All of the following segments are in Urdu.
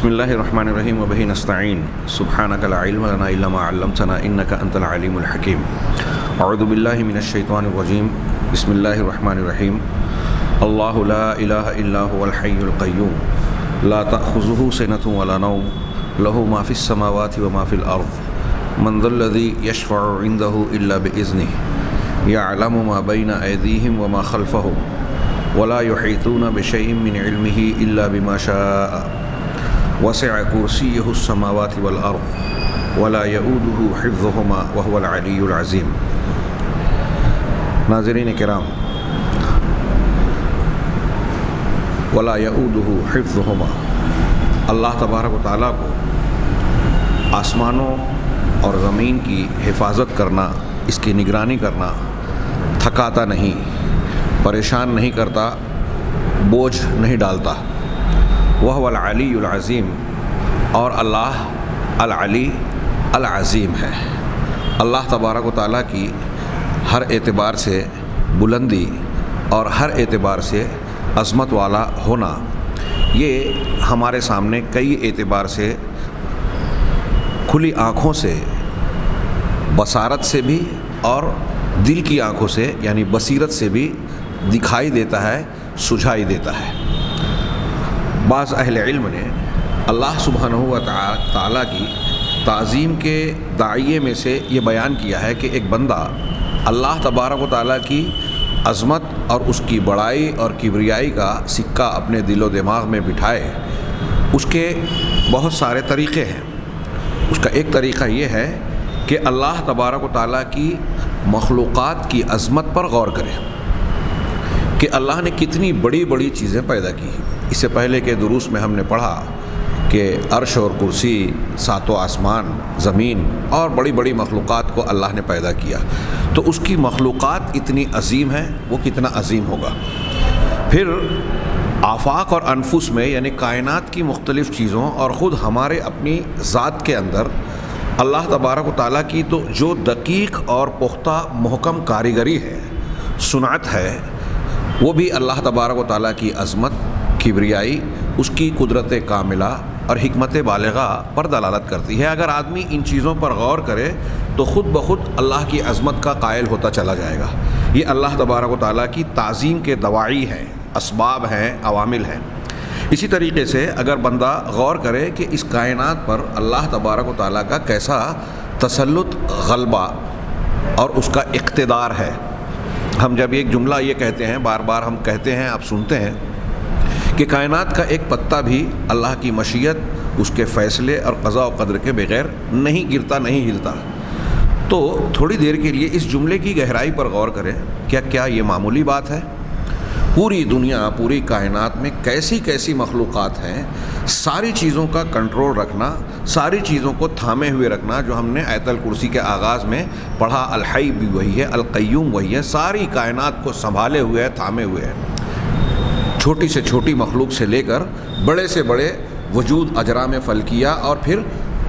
بسم اللہ الرحمن الرحیم وبہ نستعین سبحانک لا علم لنا الا ما علمتنا انک انت العلیم الحکیم اعوذ باللہ من الشیطان الرجیم بسم اللہ الرحمن الرحیم اللہ لا الہ الا هو الحی القیوم لا تأخذہ سنۃ ولا نوم لہ ما فی السماوات وما فی الارض من ذا الذی یشفع عندہ الا بإذنہ یعلم ما بین ایدیہم وما خلفہم ولا یحیطون بشیء من علمہ الا بما شاء وسع کرسیہ السماوات والارض ولا یؤودہ حفظہما وهو العلی العظیم۔ ناظرین کرام، ولا یؤودہ حفظہما، اللہ تبارک و تعالیٰ کو آسمانوں اور زمین کی حفاظت کرنا، اس کی نگرانی کرنا تھکاتا نہیں، پریشان نہیں کرتا، بوجھ نہیں ڈالتا۔ وہ العلی العظیم، اور اللہ العلی العظیم ہے۔ اللہ تبارک و تعالیٰ کی ہر اعتبار سے بلندی اور ہر اعتبار سے عظمت والا ہونا، یہ ہمارے سامنے کئی اعتبار سے کھلی آنکھوں سے، بصارت سے بھی اور دل کی آنکھوں سے یعنی بصیرت سے بھی دکھائی دیتا ہے، سجھائی دیتا ہے۔ بعض اہل علم نے اللہ سبحانہ و تعالیٰ کی تعظیم کے داعیے میں سے یہ بیان کیا ہے کہ ایک بندہ اللہ تبارک و تعالیٰ کی عظمت اور اس کی بڑائی اور کبریائی کا سکہ اپنے دل و دماغ میں بٹھائے، اس کے بہت سارے طریقے ہیں۔ اس کا ایک طریقہ یہ ہے کہ اللہ تبارک و تعالیٰ کی مخلوقات کی عظمت پر غور کرے کہ اللہ نے کتنی بڑی بڑی چیزیں پیدا کی۔ اس سے پہلے کے دروس میں ہم نے پڑھا کہ عرش اور کرسی، ساتوں آسمان، زمین اور بڑی بڑی مخلوقات کو اللہ نے پیدا کیا، تو اس کی مخلوقات اتنی عظیم ہیں، وہ کتنا عظیم ہوگا۔ پھر آفاق اور انفس میں یعنی کائنات کی مختلف چیزوں اور خود ہمارے اپنی ذات کے اندر اللہ تبارک و تعالیٰ کی تو جو دقیق اور پختہ محکم کاریگری ہے، صنعت ہے، وہ بھی اللہ تبارک و تعالیٰ کی عظمت، کبریائی، اس کی قدرت کاملہ اور حکمت بالغہ پر دلالت کرتی ہے۔ اگر آدمی ان چیزوں پر غور کرے تو خود بخود اللہ کی عظمت کا قائل ہوتا چلا جائے گا۔ یہ اللہ تبارک و تعالیٰ کی تعظیم کے دواعی ہیں، اسباب ہیں، عوامل ہیں۔ اسی طریقے سے اگر بندہ غور کرے کہ اس کائنات پر اللہ تبارک و تعالیٰ کا کیسا تسلط، غلبہ اور اس کا اقتدار ہے۔ ہم جب ایک جملہ یہ کہتے ہیں، بار بار ہم کہتے ہیں، آپ سنتے ہیں کہ کائنات کا ایک پتا بھی اللہ کی مشیت، اس کے فیصلے اور قضاء و قدر کے بغیر نہیں گرتا، نہیں ہلتا۔ تو تھوڑی دیر کے لیے اس جملے کی گہرائی پر غور کریں، کیا یہ معمولی بات ہے؟ پوری دنیا، پوری کائنات میں کیسی کیسی مخلوقات ہیں، ساری چیزوں کا کنٹرول رکھنا، ساری چیزوں کو تھامے ہوئے رکھنا، جو ہم نے آیت الکرسی کے آغاز میں پڑھا، الحی بھی وہی ہے، القیوم وہی ہے، ساری کائنات کو سنبھالے ہوئے ہے، تھامے ہوئے ہے۔ چھوٹی سے چھوٹی مخلوق سے لے کر بڑے سے بڑے وجود، اجرام فلکیہ، اور پھر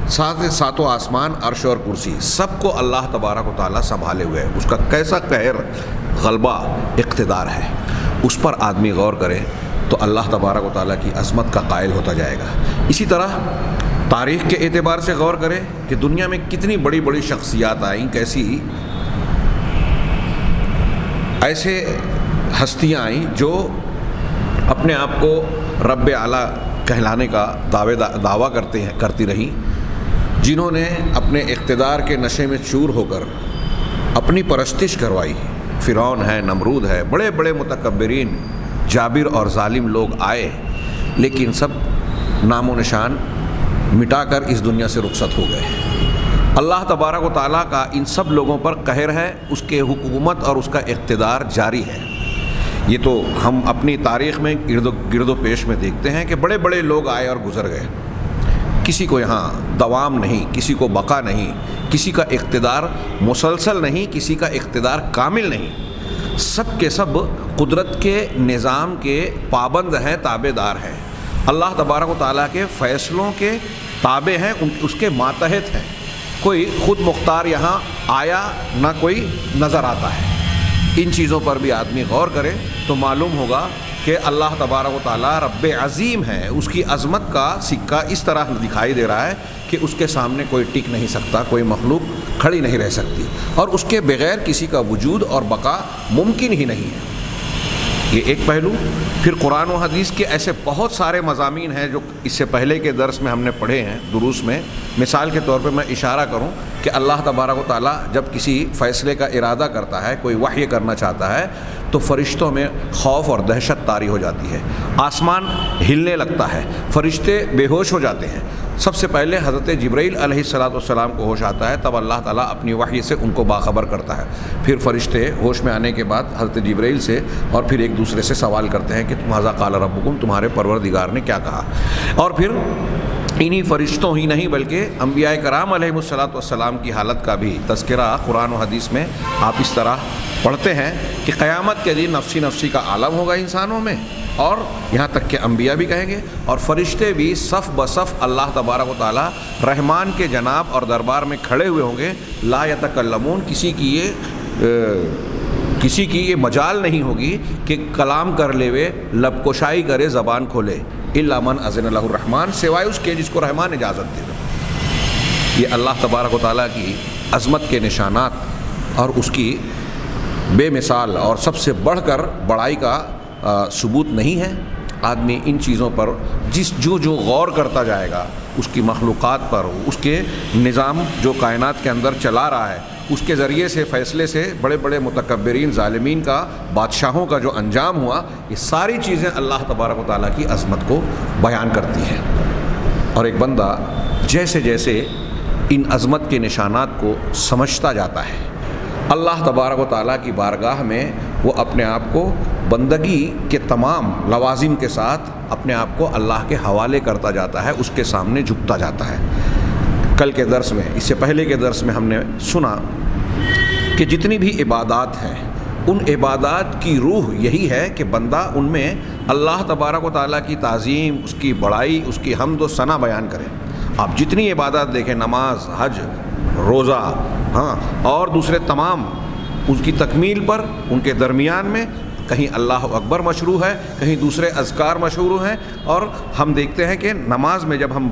ساتوں آسمان، عرش اور کرسی، سب کو اللہ تبارک و تعالیٰ سنبھالے ہوئے ہے۔ اس کا کیسا قہر، غلبہ، اقتدار ہے، اس پر آدمی غور کرے تو اللہ تبارک و تعالیٰ کی عظمت کا قائل ہوتا جائے گا۔ اسی طرح تاریخ کے اعتبار سے غور کرے کہ دنیا میں کتنی بڑی بڑی شخصیات آئیں، کیسی ایسے ہستیاں آئیں جو اپنے آپ کو رب اعلیٰ کہلانے کا دعویٰ کرتی رہیں، جنہوں نے اپنے اقتدار کے نشے میں چور ہو کر اپنی پرستش کروائی۔ فرعون ہے، نمرود ہے، بڑے بڑے متکبرین، جابر اور ظالم لوگ آئے، لیکن سب نام و نشان مٹا کر اس دنیا سے رخصت ہو گئے۔ اللہ تبارک و تعالیٰ کا ان سب لوگوں پر قہر ہے، اس کے حکومت اور اس کا اقتدار جاری ہے۔ یہ تو ہم اپنی تاریخ میں گرد و پیش میں دیکھتے ہیں کہ بڑے بڑے لوگ آئے اور گزر گئے، کسی کو یہاں دوام نہیں، کسی کو بقا نہیں، کسی کا اقتدار مسلسل نہیں، کسی کا اقتدار کامل نہیں، سب کے سب قدرت کے نظام کے پابند ہیں، تابع دار ہیں، اللہ تبارک و تعالیٰ کے فیصلوں کے تابع ہیں، اس کے ماتحت ہیں۔ کوئی خود مختار یہاں آیا نہ کوئی نظر آتا ہے۔ ان چیزوں پر بھی آدمی غور کرے تو معلوم ہوگا کہ اللہ تبارک و تعالیٰ رب عظیم ہے، اس کی عظمت کا سکہ اس طرح دکھائی دے رہا ہے کہ اس کے سامنے کوئی ٹک نہیں سکتا، کوئی مخلوق کھڑی نہیں رہ سکتی، اور اس کے بغیر کسی کا وجود اور بقا ممکن ہی نہیں ہے۔ یہ ایک پہلو۔ پھر قرآن و حدیث کے ایسے بہت سارے مضامین ہیں جو اس سے پہلے کے درس میں ہم نے پڑھے ہیں دروس میں۔ مثال کے طور پہ میں اشارہ کروں کہ اللہ تبارک و تعالیٰ جب کسی فیصلے کا ارادہ کرتا ہے، کوئی وحی کرنا چاہتا ہے، تو فرشتوں میں خوف اور دہشت طاری ہو جاتی ہے، آسمان ہلنے لگتا ہے، فرشتے بے ہوش ہو جاتے ہیں۔ سب سے پہلے حضرت جبرائیل علیہ السلام کو ہوش آتا ہے، تب اللہ تعالیٰ اپنی وحی سے ان کو باخبر کرتا ہے۔ پھر فرشتے ہوش میں آنے کے بعد حضرت جبرائیل سے اور پھر ایک دوسرے سے سوال کرتے ہیں کہ ماذا قال ربکم، تمہارے پروردگار نے کیا کہا۔ اور پھر انہی فرشتوں ہی نہیں بلکہ انبیاء کرام علیہ السلام کی حالت کا بھی تذکرہ قرآن و حدیث میں آپ اس طرح پڑھتے ہیں کہ قیامت کے دن نفسی نفسی کا عالم ہوگا انسانوں میں، اور یہاں تک کہ انبیاء بھی کہیں گے، اور فرشتے بھی صف بصف اللہ تبارک و تعالیٰ رحمان کے جناب اور دربار میں کھڑے ہوئے ہوں گے۔ لا یتکلمون، کسی کی یہ مجال نہیں ہوگی کہ کلام کر لے وے، لب کشائی کرے، زبان کھولے، الا من اذن له الرحمن، سوائے اس کے جس کو رحمان اجازت دے۔ یہ اللہ تبارک و تعالیٰ کی عظمت کے نشانات اور اس کی بے مثال اور سب سے بڑھ کر بڑائی کا ثبوت نہیں ہے۔ آدمی ان چیزوں پر جو غور کرتا جائے گا، اس کی مخلوقات پر، اس کے نظام جو کائنات کے اندر چلا رہا ہے، اس کے ذریعے سے فیصلے سے بڑے بڑے متکبرین ظالمین کا، بادشاہوں کا جو انجام ہوا، یہ ساری چیزیں اللہ تبارک و تعالیٰ کی عظمت کو بیان کرتی ہیں۔ اور ایک بندہ جیسے جیسے ان عظمت کے نشانات کو سمجھتا جاتا ہے، اللہ تبارک و تعالیٰ کی بارگاہ میں وہ اپنے آپ کو بندگی کے تمام لوازم کے ساتھ اپنے آپ کو اللہ کے حوالے کرتا جاتا ہے، اس کے سامنے جھکتا جاتا ہے۔ کل کے درس میں، اس سے پہلے کے درس میں ہم نے سنا کہ جتنی بھی عبادات ہیں، ان عبادات کی روح یہی ہے کہ بندہ ان میں اللہ تبارک و تعالیٰ کی تعظیم، اس کی بڑائی، اس کی حمد و ثنا بیان کرے۔ آپ جتنی عبادات دیکھیں، نماز، حج، روزہ، اور دوسرے تمام، ان کی تکمیل پر ان کے درمیان میں کہیں اللہ اکبر مشروع ہے، کہیں دوسرے اذکار مشروع ہیں، اور ہم دیکھتے ہیں کہ نماز میں جب ہم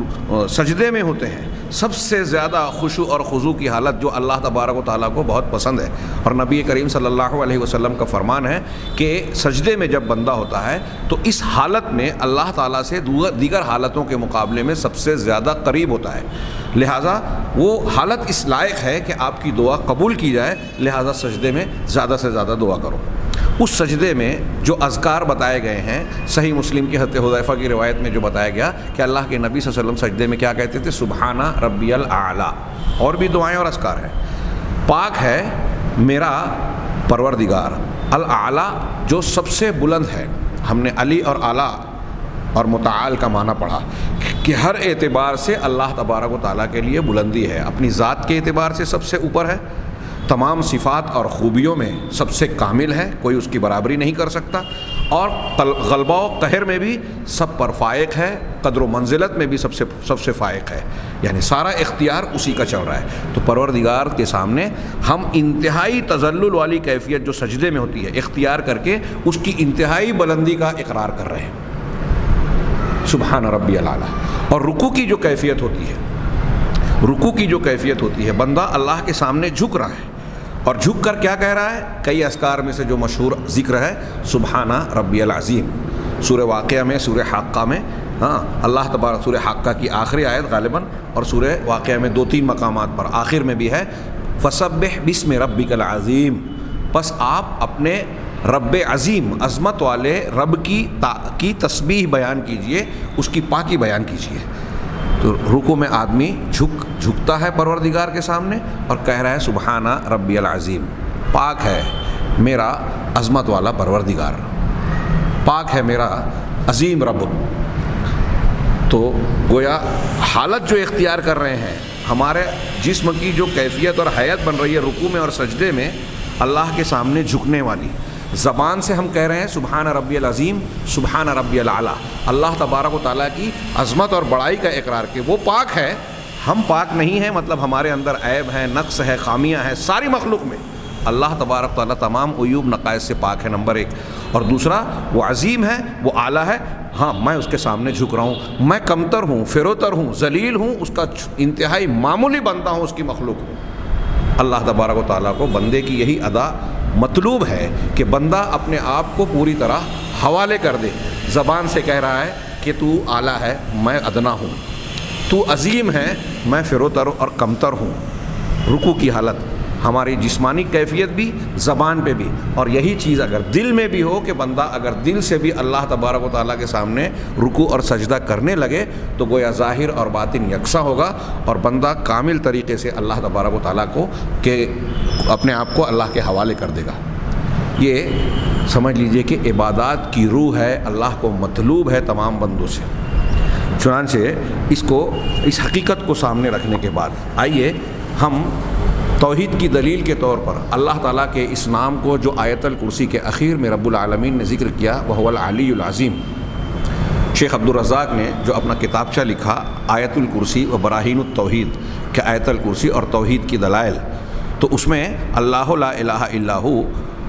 سجدے میں ہوتے ہیں، سب سے زیادہ خشوع اور خضوع کی حالت جو اللہ تبارک و تعالیٰ کو بہت پسند ہے، اور نبی کریم صلی اللہ علیہ وسلم کا فرمان ہے کہ سجدے میں جب بندہ ہوتا ہے تو اس حالت میں اللہ تعالیٰ سے دیگر حالتوں کے مقابلے میں سب سے زیادہ قریب ہوتا ہے۔ لہٰذا وہ حالت اس لائق ہے کہ آپ کی دعا قبول کی جائے، لہٰذا سجدے میں زیادہ سے زیادہ دعا کرو۔ اس سجدے میں جو اذکار بتائے گئے ہیں، صحیح مسلم کی حضرت حذیفہ کی روایت میں جو بتایا گیا کہ اللہ کے نبی صلی اللہ علیہ وسلم سجدے میں کیا کہتے تھے؟ سبحان ربی الاعلیٰ، اور بھی دعائیں اور اذکار ہیں۔ پاک ہے میرا پروردگار، الاعلیٰ جو سب سے بلند ہے۔ ہم نے علی اور اعلیٰ اور متعال کا معنی پڑھا کہ ہر اعتبار سے اللہ تبارک و تعالیٰ کے لیے بلندی ہے، اپنی ذات کے اعتبار سے سب سے اوپر ہے، تمام صفات اور خوبیوں میں سب سے کامل ہے، کوئی اس کی برابری نہیں کر سکتا، اور غلبہ و قہر میں بھی سب پر فائق ہے، قدر و منزلت میں بھی سب سے فائق ہے، یعنی سارا اختیار اسی کا چل رہا ہے۔ تو پروردگار کے سامنے ہم انتہائی تذلل والی کیفیت جو سجدے میں ہوتی ہے اختیار کر کے اس کی انتہائی بلندی کا اقرار کر رہے ہیں، سبحان ربی الاعلیٰ۔ اور رکوع کی جو کیفیت ہوتی ہے، بندہ اللہ کے سامنے جھک رہا ہے، اور جھک کر کیا کہہ رہا ہے؟ کئی اذکار میں سے جو مشہور ذکر ہے سبحان ربی العظیم، سورہ واقعہ میں، سورہ حاقہ میں، اللہ تبارک، سورہ حاقہ کی آخری آیت غالباً، اور سورہ واقعہ میں 2-3 مقامات پر آخر میں بھی ہے فسبح بسم ربک العظیم، پس آپ اپنے رب عظیم، عظمت والے رب کی تسبیح بیان کیجئے، اس کی پاکی بیان کیجئے۔ تو رکوع میں آدمی جھکتا ہے پروردگار کے سامنے اور کہہ رہا ہے سبحان ربی العظیم، پاک ہے میرا عظمت والا پروردگار، پاک ہے میرا عظیم رب۔ تو گویا حالت جو اختیار کر رہے ہیں، ہمارے جسم کی جو کیفیت اور حیت بن رہی ہے رکوع میں اور سجدے میں اللہ کے سامنے جھکنے والی، زبان سے ہم کہہ رہے ہیں سبحان ربی العظیم، سبحان ربی الاعلیٰ، اللہ تبارک و تعالیٰ کی عظمت اور بڑائی کا اقرار کہ وہ پاک ہے، ہم پاک نہیں ہیں، مطلب ہمارے اندر عیب ہے، نقص ہے، خامیاں ہیں ساری مخلوق میں، اللہ تبارک تعالیٰ تمام عیوب نقائص سے پاک ہے، نمبر ایک. اور دوسرا وہ عظیم ہے، وہ اعلیٰ ہے. ہاں میں اس کے سامنے جھک رہا ہوں، میں کمتر ہوں، فروتر ہوں، ذلیل ہوں، اس کا انتہائی معمولی بندہ ہوں، اس کی مخلوق ہوں. اللہ تبارک و تعالیٰ کو بندے کی یہی ادا مطلوب ہے کہ بندہ اپنے آپ کو پوری طرح حوالے کر دے. زبان سے کہہ رہا ہے کہ تو اعلیٰ ہے، میں ادنا ہوں، تو عظیم ہے، میں فروتر اور کمتر ہوں. رکوع کی حالت، ہماری جسمانی کیفیت بھی، زبان پہ بھی. اور یہی چیز اگر دل میں بھی ہو کہ بندہ اگر دل سے بھی اللہ تبارک و تعالیٰ کے سامنے رکوع اور سجدہ کرنے لگے تو گویا ظاہر اور باطن یکساں ہوگا، اور بندہ کامل طریقے سے اللہ تبارک و تعالیٰ کو کہ اپنے آپ کو اللہ کے حوالے کر دے گا. یہ سمجھ لیجئے کہ عبادات کی روح ہے، اللہ کو مطلوب ہے تمام بندوں سے. چنانچہ اس حقیقت کو سامنے رکھنے کے بعد آئیے ہم توحید کی دلیل کے طور پر اللہ تعالیٰ کے اس نام کو جو آیت الکرسی کے اخیر میں رب العالمین نے ذکر کیا، وہو العلی العظیم. شیخ عبدالرزاق نے جو اپنا کتابچہ لکھا آیت الکرسی و براہین التوحید، کہ آیت الکرسی اور توحید کی دلائل، تو اس میں اللہ لا الہ الا ہو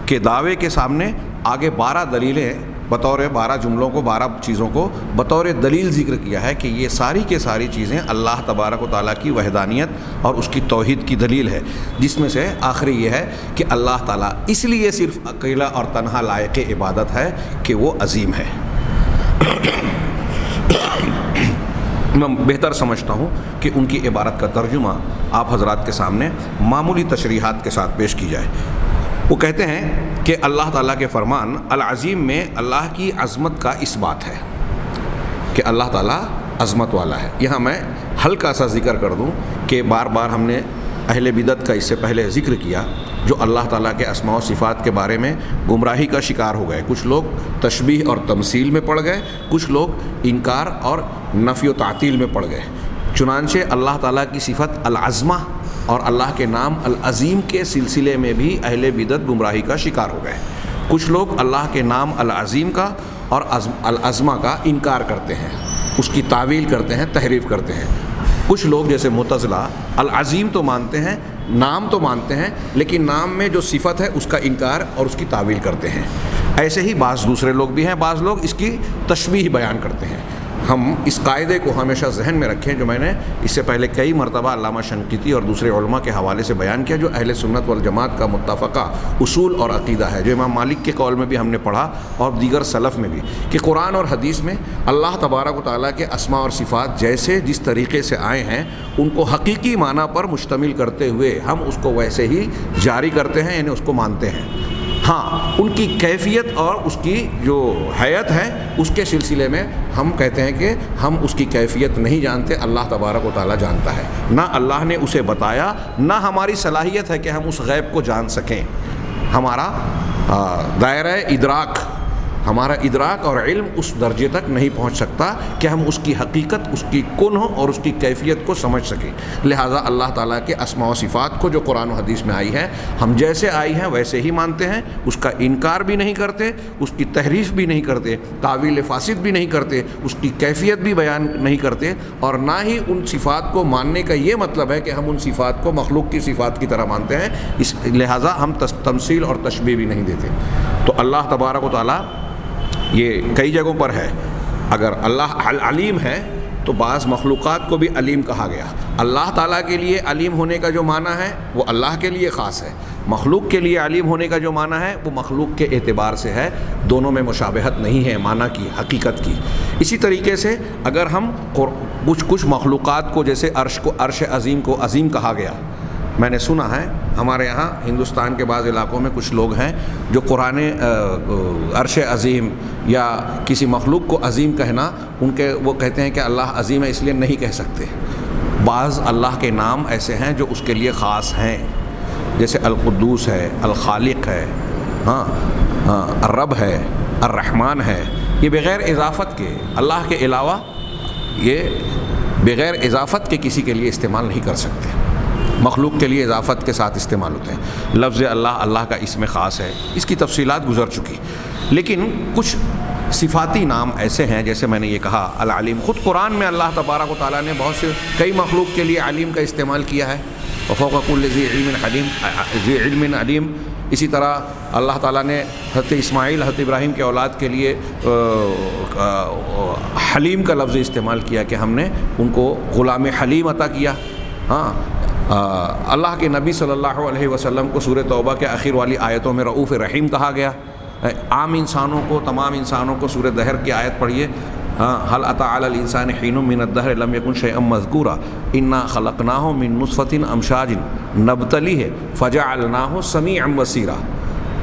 کے دعوے کے سامنے آگے 12 دلیلیں بطور 12 جملوں کو، 12 چیزوں کو بطور دلیل ذکر کیا ہے کہ یہ ساری کے ساری چیزیں اللہ تبارک و تعالیٰ کی وحدانیت اور اس کی توحید کی دلیل ہے. جس میں سے آخری یہ ہے کہ اللہ تعالیٰ اس لیے صرف اکیلا اور تنہا لائق عبادت ہے کہ وہ عظیم ہے. میں بہتر سمجھتا ہوں کہ ان کی عبارت کا ترجمہ آپ حضرات کے سامنے معمولی تشریحات کے ساتھ پیش کی جائے. وہ کہتے ہیں کہ اللہ تعالیٰ کے فرمان العظیم میں اللہ کی عظمت کا اس بات ہے کہ اللہ تعالیٰ عظمت والا ہے. یہاں میں ہلکا سا ذکر کر دوں کہ بار بار ہم نے اہل بدعت کا اس سے پہلے ذکر کیا جو اللہ تعالیٰ کے اسماء و صفات کے بارے میں گمراہی کا شکار ہو گئے. کچھ لوگ تشبیہ اور تمثیل میں پڑ گئے، کچھ لوگ انکار اور نفی و تعطیل میں پڑ گئے. چنانچہ اللہ تعالیٰ کی صفت العظمہ اور اللہ کے نام العظیم کے سلسلے میں بھی اہل بدعت گمراہی کا شکار ہو گئے. کچھ لوگ اللہ کے نام العظیم کا اور العظمہ کا انکار کرتے ہیں، اس کی تعویل کرتے ہیں، تحریف کرتے ہیں. کچھ لوگ جیسے معتزلہ العظیم تو مانتے ہیں، نام تو مانتے ہیں، لیکن نام میں جو صفت ہے اس کا انکار اور اس کی تعویل کرتے ہیں. ایسے ہی بعض دوسرے لوگ بھی ہیں، بعض لوگ اس کی تشبیہ بیان کرتے ہیں. ہم اس قاعدے کو ہمیشہ ذہن میں رکھیں جو میں نے اس سے پہلے کئی مرتبہ علامہ شنقیطی اور دوسرے علماء کے حوالے سے بیان کیا، جو اہل سنت والجماعت کا متفقہ اصول اور عقیدہ ہے، جو امام مالک کے قول میں بھی ہم نے پڑھا اور دیگر سلف میں بھی، کہ قرآن اور حدیث میں اللہ تبارک و تعالیٰ کے اسماء اور صفات جیسے جس طریقے سے آئے ہیں ان کو حقیقی معنی پر مشتمل کرتے ہوئے ہم اس کو ویسے ہی جاری کرتے ہیں، یعنی اس کو مانتے ہیں. ہاں ان کی کیفیت اور اس کی جو حیت ہے اس کے سلسلے میں ہم کہتے ہیں کہ ہم اس کی کیفیت نہیں جانتے، اللہ تبارک و تعالیٰ جانتا ہے. نہ اللہ نے اسے بتایا، نہ ہماری صلاحیت ہے کہ ہم اس غیب کو جان سکیں. ہمارا دائرہ ادراک، ہمارا ادراک اور علم اس درجے تک نہیں پہنچ سکتا کہ ہم اس کی حقیقت، اس کی کنہ اور اس کی کیفیت کو سمجھ سکیں. لہٰذا اللہ تعالیٰ کے اسماء و صفات کو جو قرآن و حدیث میں آئی ہے ہم جیسے آئی ہیں ویسے ہی مانتے ہیں، اس کا انکار بھی نہیں کرتے، اس کی تحریف بھی نہیں کرتے، تعویل فاسد بھی نہیں کرتے، اس کی کیفیت بھی بیان نہیں کرتے، اور نہ ہی ان صفات کو ماننے کا یہ مطلب ہے کہ ہم ان صفات کو مخلوق کی صفات کی طرح مانتے ہیں. لہٰذا ہم تمثیل اور تشبیہ بھی نہیں دیتے. تو اللہ تبارک و تعالیٰ یہ کئی جگہوں پر ہے. اگر اللہ علیم ہے تو بعض مخلوقات کو بھی علیم کہا گیا. اللہ تعالیٰ کے لیے علیم ہونے کا جو معنی ہے وہ اللہ کے لیے خاص ہے، مخلوق کے لیے علیم ہونے کا جو معنی ہے وہ مخلوق کے اعتبار سے ہے. دونوں میں مشابہت نہیں ہے معنی کی، حقیقت کی. اسی طریقے سے اگر ہم کچھ مخلوقات کو جیسے عرش عظیم کو عظیم کہا گیا، میں نے سنا ہے ہمارے یہاں ہندوستان کے بعض علاقوں میں کچھ لوگ ہیں جو قرآن عرش عظیم یا کسی مخلوق کو عظیم کہنا وہ کہتے ہیں کہ اللہ عظیم ہے اس لیے نہیں کہہ سکتے. بعض اللہ کے نام ایسے ہیں جو اس کے لیے خاص ہیں، جیسے القدوس ہے، الخالق ہے، الرب ہے، الرحمن ہے. یہ بغیر اضافت کے اللہ کے علاوہ یہ بغیر اضافت کے کسی کے لیے استعمال نہیں کر سکتے. مخلوق کے لیے اضافت کے ساتھ استعمال ہوتے ہیں. لفظ اللہ کا اسم خاص ہے، اس کی تفصیلات گزر چکی. لیکن کچھ صفاتی نام ایسے ہیں جیسے میں نے یہ کہا العلیم. خود قرآن میں اللہ تبارک و تعالیٰ نے بہت سے کئی مخلوق کے لیے علیم کا استعمال کیا ہے. وفوق کل ذی علم علیم. اسی طرح اللہ تعالیٰ نے حضرت اسماعیل حضرت ابراہیم کے اولاد کے لیے حلیم کا لفظ استعمال کیا کہ ہم نے ان کو غلام حلیم عطا کیا. ہاں اللہ کے نبی صلی اللہ علیہ وسلم کو سورہ توبہ کے آخر والی آیتوں میں رؤوف رحیم کہا گیا. عام انسانوں کو, تمام انسانوں کو سورہ دہر کی آیت پڑھیے, هل أتى على الإنسان حين من الدهر لم يكن شيئا مذكورا إنا خلقناه من نطفة أمشاج نبتليه فجعلناه سميعا بصيرا.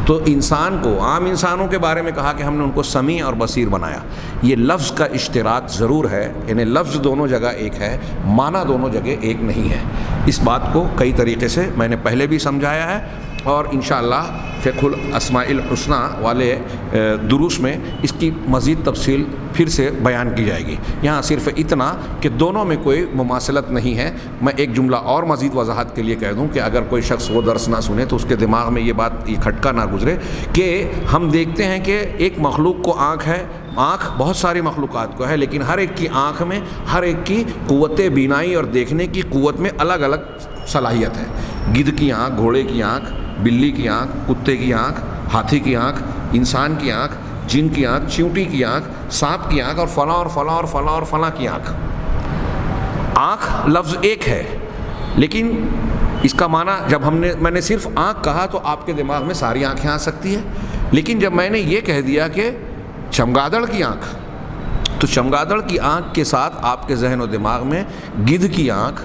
تو انسان کو, عام انسانوں کے بارے میں کہا کہ ہم نے ان کو سمیع اور بصیر بنایا. یہ لفظ کا اشتراک ضرور ہے, یعنی لفظ دونوں جگہ ایک ہے, معنی دونوں جگہ ایک نہیں ہے. اس بات کو کئی طریقے سے میں نے پہلے بھی سمجھایا ہے, اور انشاءاللہ فقہ الاسماء الحسنی والے دروس میں اس کی مزید تفصیل پھر سے بیان کی جائے گی. یہاں صرف اتنا کہ دونوں میں کوئی مماثلت نہیں ہے. میں ایک جملہ اور مزید وضاحت کے لیے کہہ دوں کہ اگر کوئی شخص وہ درس نہ سنے تو اس کے دماغ میں یہ بات, یہ کھٹکا نہ گزرے کہ ہم دیکھتے ہیں کہ ایک مخلوق کو آنکھ ہے, آنکھ بہت ساری مخلوقات کو ہے, لیکن ہر ایک کی آنکھ میں ہر ایک کی قوت بینائی اور دیکھنے کی قوت میں الگ الگ صلاحیت ہے. گدھ کی آنکھ, گھوڑے کی آنکھ, بلی کی آنکھ, کتے کی آنکھ, ہاتھی کی آنکھ, انسان کی آنکھ, جن کی آنکھ, چیونٹی کی آنکھ, سانپ کی آنکھ, اور فلاں اور فلاں اور فلاں اور فلاں کی آنکھ. آنکھ لفظ ایک ہے, لیکن اس کا معنی جب میں نے صرف آنکھ کہا تو آپ کے دماغ میں ساری آنکھیں آ سکتی ہیں, لیکن جب میں نے یہ کہہ دیا کہ چمگادڑ کی آنکھ, تو چمگادڑ کی آنکھ کے ساتھ آپ کے ذہن و دماغ میں گدھ کی آنکھ,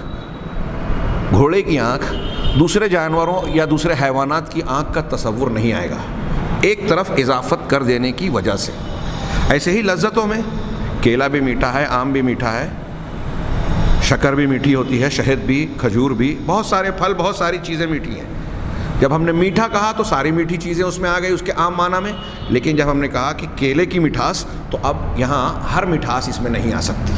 گھوڑے کی آنکھ, دوسرے جانوروں یا دوسرے حیوانات کی آنکھ کا تصور نہیں آئے گا, ایک طرف اضافت کر دینے کی وجہ سے. ایسے ہی لذتوں میں کیلا بھی میٹھا ہے, آم بھی میٹھا ہے, شکر بھی میٹھی ہوتی ہے, شہد بھی, کھجور بھی, بہت سارے پھل, بہت ساری چیزیں میٹھی ہیں. جب ہم نے میٹھا کہا تو ساری میٹھی چیزیں اس میں آ گئی اس کے عام معنی میں, لیکن جب ہم نے کہا کہ کیلے کی مٹھاس, تو اب یہاں ہر مٹھاس اس میں نہیں آ سکتی,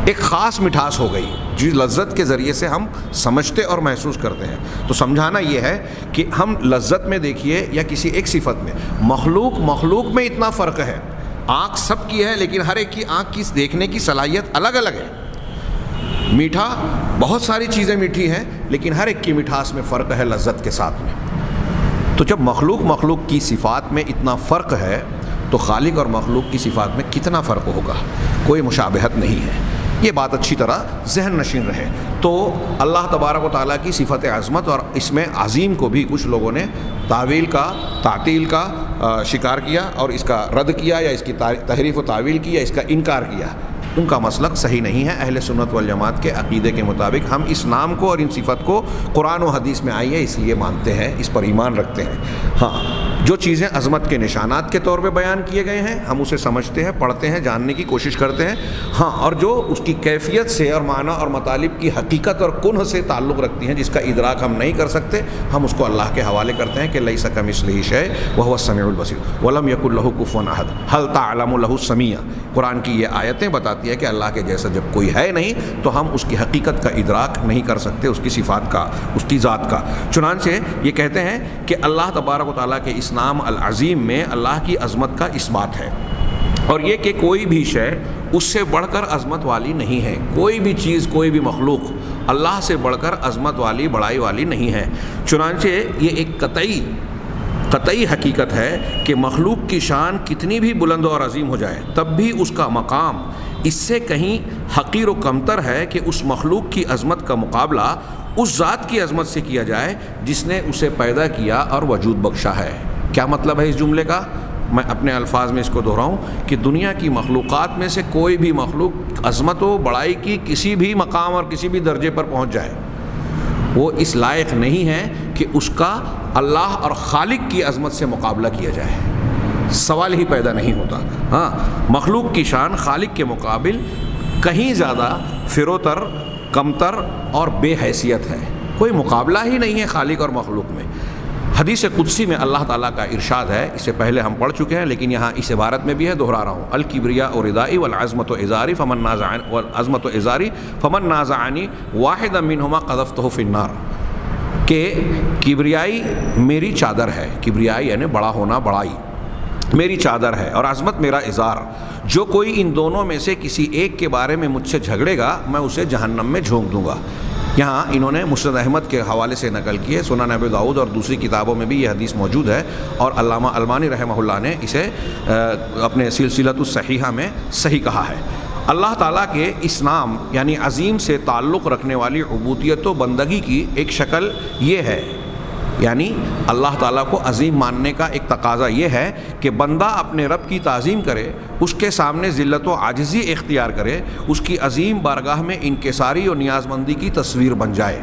ایک خاص مٹھاس ہو گئی جو لذت کے ذریعے سے ہم سمجھتے اور محسوس کرتے ہیں. تو سمجھانا یہ ہے کہ ہم لذت میں دیکھیے یا کسی ایک صفت میں, مخلوق میں اتنا فرق ہے. آنکھ سب کی ہے, لیکن ہر ایک کی آنکھ کی دیکھنے کی صلاحیت الگ الگ ہے. میٹھا, بہت ساری چیزیں میٹھی ہیں, لیکن ہر ایک کی مٹھاس میں فرق ہے لذت کے ساتھ میں. تو جب مخلوق کی صفات میں اتنا فرق ہے تو خالق اور مخلوق کی صفات میں کتنا فرق ہوگا, کوئی مشابہت نہیں ہے. یہ بات اچھی طرح ذہن نشین رہے. تو اللہ تبارک و تعالیٰ کی صفت عظمت اور اس میں عظیم کو بھی کچھ لوگوں نے تعویل کا, تعطیل کا شکار کیا اور اس کا رد کیا, یا اس کی تحریف و تعویل کی, یا اس کا انکار کیا. ان کا مسلک صحیح نہیں ہے. اہل سنت والجماعت کے عقیدے کے مطابق ہم اس نام کو اور ان صفت کو قرآن و حدیث میں آئی ہے اس لیے مانتے ہیں, اس پر ایمان رکھتے ہیں. ہاں, جو چیزیں عظمت کے نشانات کے طور پہ بیان کیے گئے ہیں ہم اسے سمجھتے ہیں, پڑھتے ہیں, جاننے کی کوشش کرتے ہیں. ہاں, اور جو اس کی کیفیت سے اور معنی اور مطالب کی حقیقت اور کنہ سے تعلق رکھتی ہیں, جس کا ادراک ہم نہیں کر سکتے, ہم اس کو اللہ کے حوالے کرتے ہیں کہ لیس کمثلہ شیء وہو السمیع البصیر ولم یکن لہ کفوا احد هل تعلم لہ سمیع. قرآن کی یہ آیتیں بتاتی ہے کہ اللہ کے جیسا جب کوئی ہے نہیں تو ہم اس کی حقیقت کا ادراک نہیں کر سکتے, اس کی صفات کا, اس کی ذات کا. چنانچہ یہ کہتے ہیں کہ اللہ تبارک و تعالیٰ کے اس نام العظیم میں اللہ کی عظمت کا اثبات ہے, اور یہ کہ کوئی بھی شے اس سے بڑھ کر عظمت والی نہیں ہے. کوئی بھی چیز, کوئی بھی مخلوق اللہ سے بڑھ کر عظمت والی, بڑائی والی نہیں ہے. چنانچہ یہ ایک قطعی حقیقت ہے کہ مخلوق کی شان کتنی بھی بلند اور عظیم ہو جائے تب بھی اس کا مقام اس سے کہیں حقیر و کمتر ہے کہ اس مخلوق کی عظمت کا مقابلہ اس ذات کی عظمت سے کیا جائے جس نے اسے پیدا کیا اور وجود بخشا ہے. کیا مطلب ہے اس جملے کا؟ میں اپنے الفاظ میں اس کو دہراؤں کہ دنیا کی مخلوقات میں سے کوئی بھی مخلوق عظمت و بڑائی کی کسی بھی مقام اور کسی بھی درجے پر پہنچ جائے, وہ اس لائق نہیں ہے کہ اس کا اللہ اور خالق کی عظمت سے مقابلہ کیا جائے. سوال ہی پیدا نہیں ہوتا. ہاں, مخلوق کی شان خالق کے مقابل کہیں زیادہ فروتر, کمتر اور بے حیثیت ہے. کوئی مقابلہ ہی نہیں ہے خالق اور مخلوق میں. حدیث قدسی میں اللہ تعالیٰ کا ارشاد ہے, اس سے پہلے ہم پڑھ چکے ہیں لیکن یہاں اس عبارت میں بھی ہے, دہرا رہا ہوں. الکبریاء ردائی والعظمت ازاری فمن نازعنی والعظمت ازاری فمن نازعنی واحدا منہما قذفتہ فی النار. کہ کبریائی میری چادر ہے, کبریائی یعنی بڑا ہونا, بڑائی میری چادر ہے, اور عظمت میرا ازار. جو کوئی ان دونوں میں سے کسی ایک کے بارے میں مجھ سے جھگڑے گا میں اسے جہنم میں جھونک دوں گا. یہاں انہوں نے مسند احمد کے حوالے سے نقل کی ہے، سنن ابی داؤد اور دوسری کتابوں میں بھی یہ حدیث موجود ہے، اور علامہ البانی رحمہ اللہ نے اسے اپنے سلسلۃ الصحیحہ میں صحیح کہا ہے۔ اللہ تعالیٰ کے اس نام یعنی عظیم سے تعلق رکھنے والی عبودیت و بندگی کی ایک شکل یہ ہے، یعنی اللہ تعالیٰ کو عظیم ماننے کا ایک تقاضا یہ ہے کہ بندہ اپنے رب کی تعظیم کرے، اس کے سامنے ذلت و عاجزی اختیار کرے، اس کی عظیم بارگاہ میں انکساری و نیاز مندی کی تصویر بن جائے،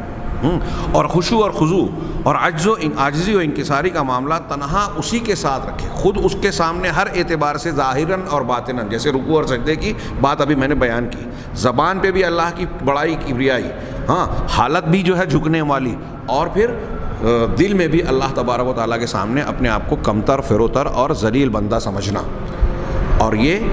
اور خشوع اور خضوع اور عاجزی و انکساری کا معاملہ تنہا اسی کے ساتھ رکھے، خود اس کے سامنے ہر اعتبار سے ظاہراً اور باطناً، جیسے رکوع اور سجدے کی بات ابھی میں نے بیان کی، زبان پہ بھی اللہ کی بڑائی کبریائی، حالت بھی جو ہے جھکنے والی، اور پھر دل میں بھی اللہ تبارک و تعالیٰ کے سامنے اپنے آپ کو کمتر، فروتر اور ذلیل بندہ سمجھنا۔ اور یہ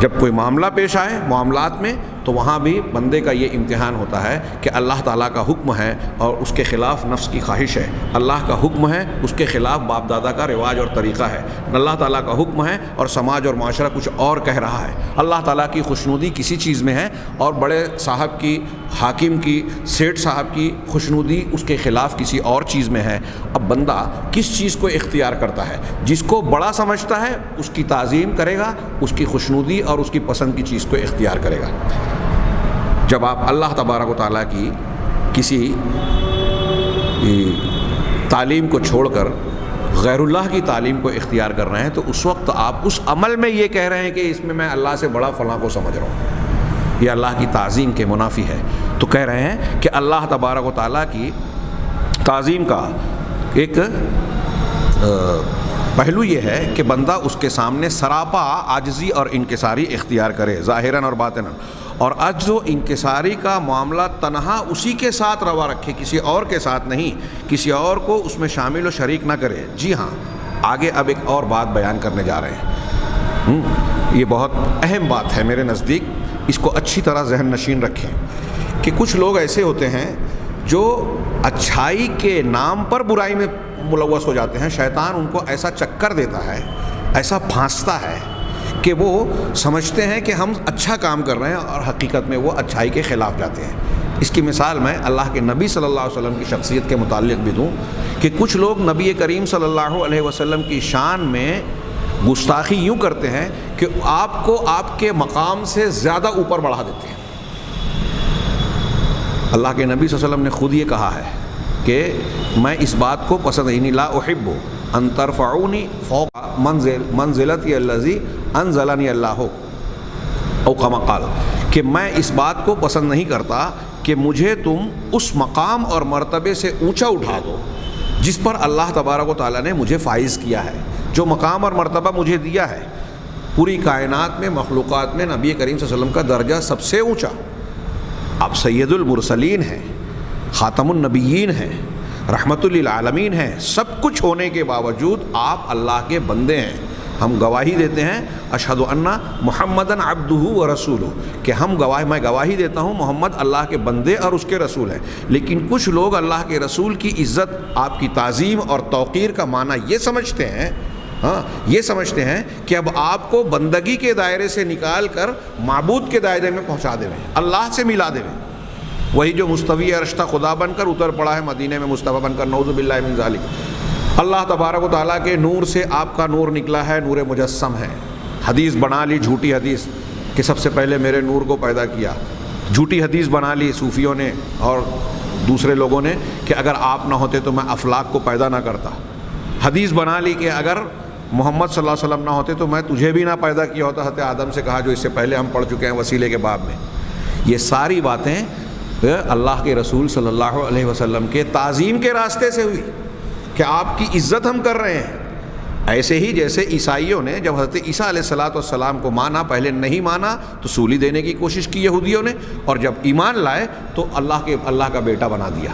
جب کوئی معاملہ پیش آئے معاملات میں تو وہاں بھی بندے کا یہ امتحان ہوتا ہے کہ اللہ تعالیٰ کا حکم ہے اور اس کے خلاف نفس کی خواہش ہے، اللہ کا حکم ہے اس کے خلاف باپ دادا کا رواج اور طریقہ ہے، اللہ تعالیٰ کا حکم ہے اور سماج اور معاشرہ کچھ اور کہہ رہا ہے، اللہ تعالیٰ کی خوشنودی کسی چیز میں ہے اور بڑے صاحب کی، حاکم کی، سیٹھ صاحب کی خوشنودی اس کے خلاف کسی اور چیز میں ہے۔ اب بندہ کس چیز کو اختیار کرتا ہے؟ جس کو بڑا سمجھتا ہے اس کی تعظیم کرے گا، اس کی خوشنودی اور اس کی پسند کی چیز کو اختیار کرے گا۔ جب آپ اللہ تبارک و تعالیٰ کی کسی تعلیم کو چھوڑ کر غیر اللہ کی تعلیم کو اختیار کر رہے ہیں تو اس وقت آپ اس عمل میں یہ کہہ رہے ہیں کہ اس میں اللہ سے بڑا فلاں کو سمجھ رہا ہوں، یہ اللہ کی تعظیم کے منافی ہے۔ تو کہہ رہے ہیں کہ اللہ تبارک و تعالیٰ کی تعظیم کا ایک پہلو یہ ہے کہ بندہ اس کے سامنے سراپا عاجزی اور انکساری اختیار کرے، ظاہراً اور باطناً، اور عجز و انکساری کا معاملہ تنہا اسی کے ساتھ روا رکھے، کسی اور کے ساتھ نہیں، کسی اور کو اس میں شامل و شریک نہ کرے۔ جی ہاں، آگے اب ایک اور بات بیان کرنے جا رہے ہیں، یہ بہت اہم بات ہے میرے نزدیک، اس کو اچھی طرح ذہن نشین رکھیں کہ کچھ لوگ ایسے ہوتے ہیں جو اچھائی کے نام پر برائی میں ملوث ہو جاتے ہیں۔ شیطان ان کو ایسا چکر دیتا ہے، ایسا پھانستا ہے کہ وہ سمجھتے ہیں کہ ہم اچھا کام کر رہے ہیں اور حقیقت میں وہ اچھائی کے خلاف جاتے ہیں۔ اس کی مثال میں اللہ کے نبی صلی اللہ علیہ وسلم کی شخصیت کے متعلق بھی دوں کہ کچھ لوگ نبی کریم صلی اللہ علیہ وسلم کی شان میں گستاخی یوں کرتے ہیں کہ آپ کو آپ کے مقام سے زیادہ اوپر بڑھا دیتے ہیں۔ اللہ کے نبی صلی اللہ علیہ وسلم نے خود یہ کہا ہے کہ میں اس بات کو پسند نہیں، لا احب ان ترفعونی فوق منزلتی الذی انزلنی اللہ او کما قال، کہ میں اس بات کو پسند نہیں کرتا کہ مجھے تم اس مقام اور مرتبے سے اونچا اٹھا دو جس پر اللہ تبارک و تعالیٰ نے مجھے فائز کیا ہے۔ جو مقام اور مرتبہ مجھے دیا ہے پوری کائنات میں، مخلوقات میں، نبی کریم صلی اللہ علیہ وسلم کا درجہ سب سے اونچا، آپ سید المرسلین ہیں، خاتم النبیین ہیں، رحمت للعالمین ہیں، سب کچھ ہونے کے باوجود آپ اللہ کے بندے ہیں۔ ہم گواہی دیتے ہیں اشہد ان محمدً عبدہ و رسولہ، کہ میں گواہی دیتا ہوں محمد اللہ کے بندے اور اس کے رسول ہیں۔ لیکن کچھ لوگ اللہ کے رسول کی عزت، آپ کی تعظیم اور توقیر کا معنی یہ سمجھتے ہیں کہ اب آپ کو بندگی کے دائرے سے نکال کر معبود کے دائرے میں پہنچا دے رہے ہیں، اللہ سے ملا دے رہے ہیں۔ وہی جو مستوی عرش خدا بن کر اتر پڑا ہے مدینے میں مصطفیٰ بن کر، نعوذ باللہ من ذالک۔ اللہ تبارک و تعالیٰ کے نور سے آپ کا نور نکلا ہے، نور مجسم ہے۔ حدیث بنا لی، جھوٹی حدیث، کہ سب سے پہلے میرے نور کو پیدا کیا۔ جھوٹی حدیث بنا لی صوفیوں نے اور دوسرے لوگوں نے کہ اگر آپ نہ ہوتے تو میں افلاک کو پیدا نہ کرتا۔ حدیث بنا لی کہ اگر محمد صلی اللہ علیہ وسلم نہ ہوتے تو میں تجھے بھی نہ پیدا کیا ہوتا، حضرت آدم سے کہا جو اس سے پہلے ہم پڑھ چکے ہیں وسیلے کے باب میں۔ یہ ساری باتیں اللہ کے رسول صلی اللہ علیہ وسلم کے تعظیم کے راستے سے ہوئی کہ آپ کی عزت ہم کر رہے ہیں۔ ایسے ہی جیسے عیسائیوں نے جب حضرت عیسیٰ علیہ السلام کو مانا، پہلے نہیں مانا تو سولی دینے کی کوشش کی یہودیوں نے، اور جب ایمان لائے تو اللہ کا بیٹا بنا دیا۔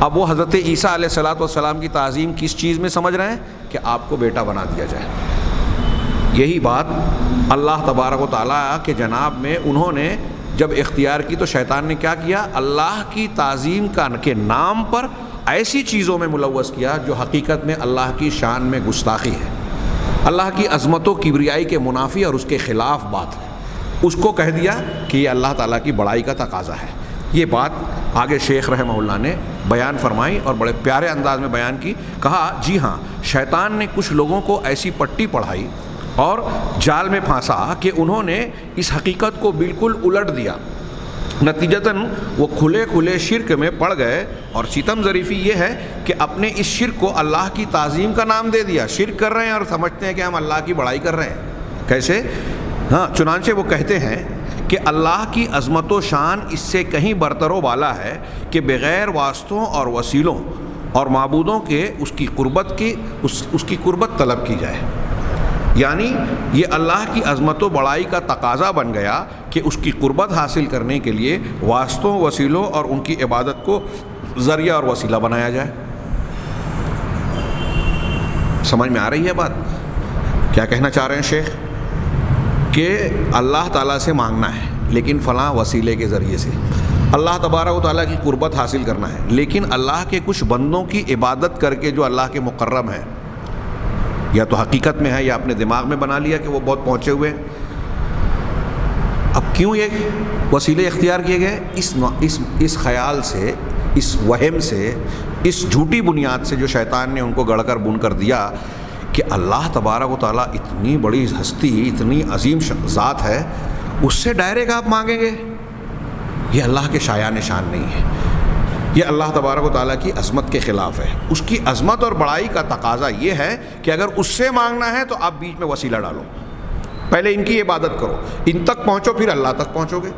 اب وہ حضرت عیسیٰ علیہ السلام کی تعظیم کس چیز میں سمجھ رہے ہیں کہ آپ کو بیٹا بنا دیا جائے۔ یہی بات اللہ تبارک و تعالیٰ کے جناب میں انہوں نے جب اختیار کی تو شیطان نے کیا کیا؟ اللہ کی تعظیم کے نام پر ایسی چیزوں میں ملوث کیا جو حقیقت میں اللہ کی شان میں گستاخی ہے، اللہ کی عظمت و کبریائی کے منافی اور اس کے خلاف بات ہے۔ اس کو کہہ دیا کہ یہ اللہ تعالیٰ کی بڑائی کا تقاضا ہے۔ یہ بات آگے شیخ رحمہ اللہ نے بیان فرمائی اور بڑے پیارے انداز میں بیان کی. کہا جی ہاں، شیطان نے کچھ لوگوں کو ایسی پٹی پڑھائی اور جال میں پھانسا کہ انہوں نے اس حقیقت کو بالکل الٹ دیا. نتیجتاً وہ کھلے کھلے شرک میں پڑ گئے. اور ستم ظریفی یہ ہے کہ اپنے اس شرک کو اللہ کی تعظیم کا نام دے دیا. شرک کر رہے ہیں اور سمجھتے ہیں کہ ہم اللہ کی بڑائی کر رہے ہیں. کیسے؟ ہاں، چنانچہ وہ کہتے ہیں کہ اللہ کی عظمت و شان اس سے کہیں برتر و بالا ہے کہ بغیر واسطوں اور وسیلوں اور معبودوں کے اس کی قربت طلب کی جائے. یعنی یہ اللہ کی عظمت و بڑائی کا تقاضا بن گیا کہ اس کی قربت حاصل کرنے کے لیے واسطوں، وسیلوں اور ان کی عبادت کو ذریعہ اور وسیلہ بنایا جائے. سمجھ میں آ رہی ہے بات؟ کیا کہنا چاہ رہے ہیں شیخ؟ کہ اللہ تعالیٰ سے مانگنا ہے لیکن فلاں وسیلے کے ذریعے سے. اللہ تبارک و تعالیٰ کی قربت حاصل کرنا ہے لیکن اللہ کے کچھ بندوں کی عبادت کر کے جو اللہ کے مقرب ہیں، یا تو حقیقت میں ہے یا اپنے دماغ میں بنا لیا کہ وہ بہت پہنچے ہوئے ہیں. اب کیوں یہ وسیلے اختیار کیے گئے؟ اس خیال سے، اس وہم سے، اس جھوٹی بنیاد سے جو شیطان نے ان کو گڑھ کر بن کر دیا کہ اللہ تبارک و تعالیٰ اتنی بڑی ہستی، اتنی عظیم ذات ہے، اس سے ڈائریکٹ آپ مانگیں گے. یہ اللہ کے شایع نشان نہیں ہے. یہ اللہ تبارک و تعالیٰ کی عظمت کے خلاف ہے. اس کی عظمت اور بڑائی کا تقاضا یہ ہے کہ اگر اس سے مانگنا ہے تو آپ بیچ میں وسیلہ ڈالو. پہلے ان کی عبادت کرو، ان تک پہنچو، پھر اللہ تک پہنچو گے.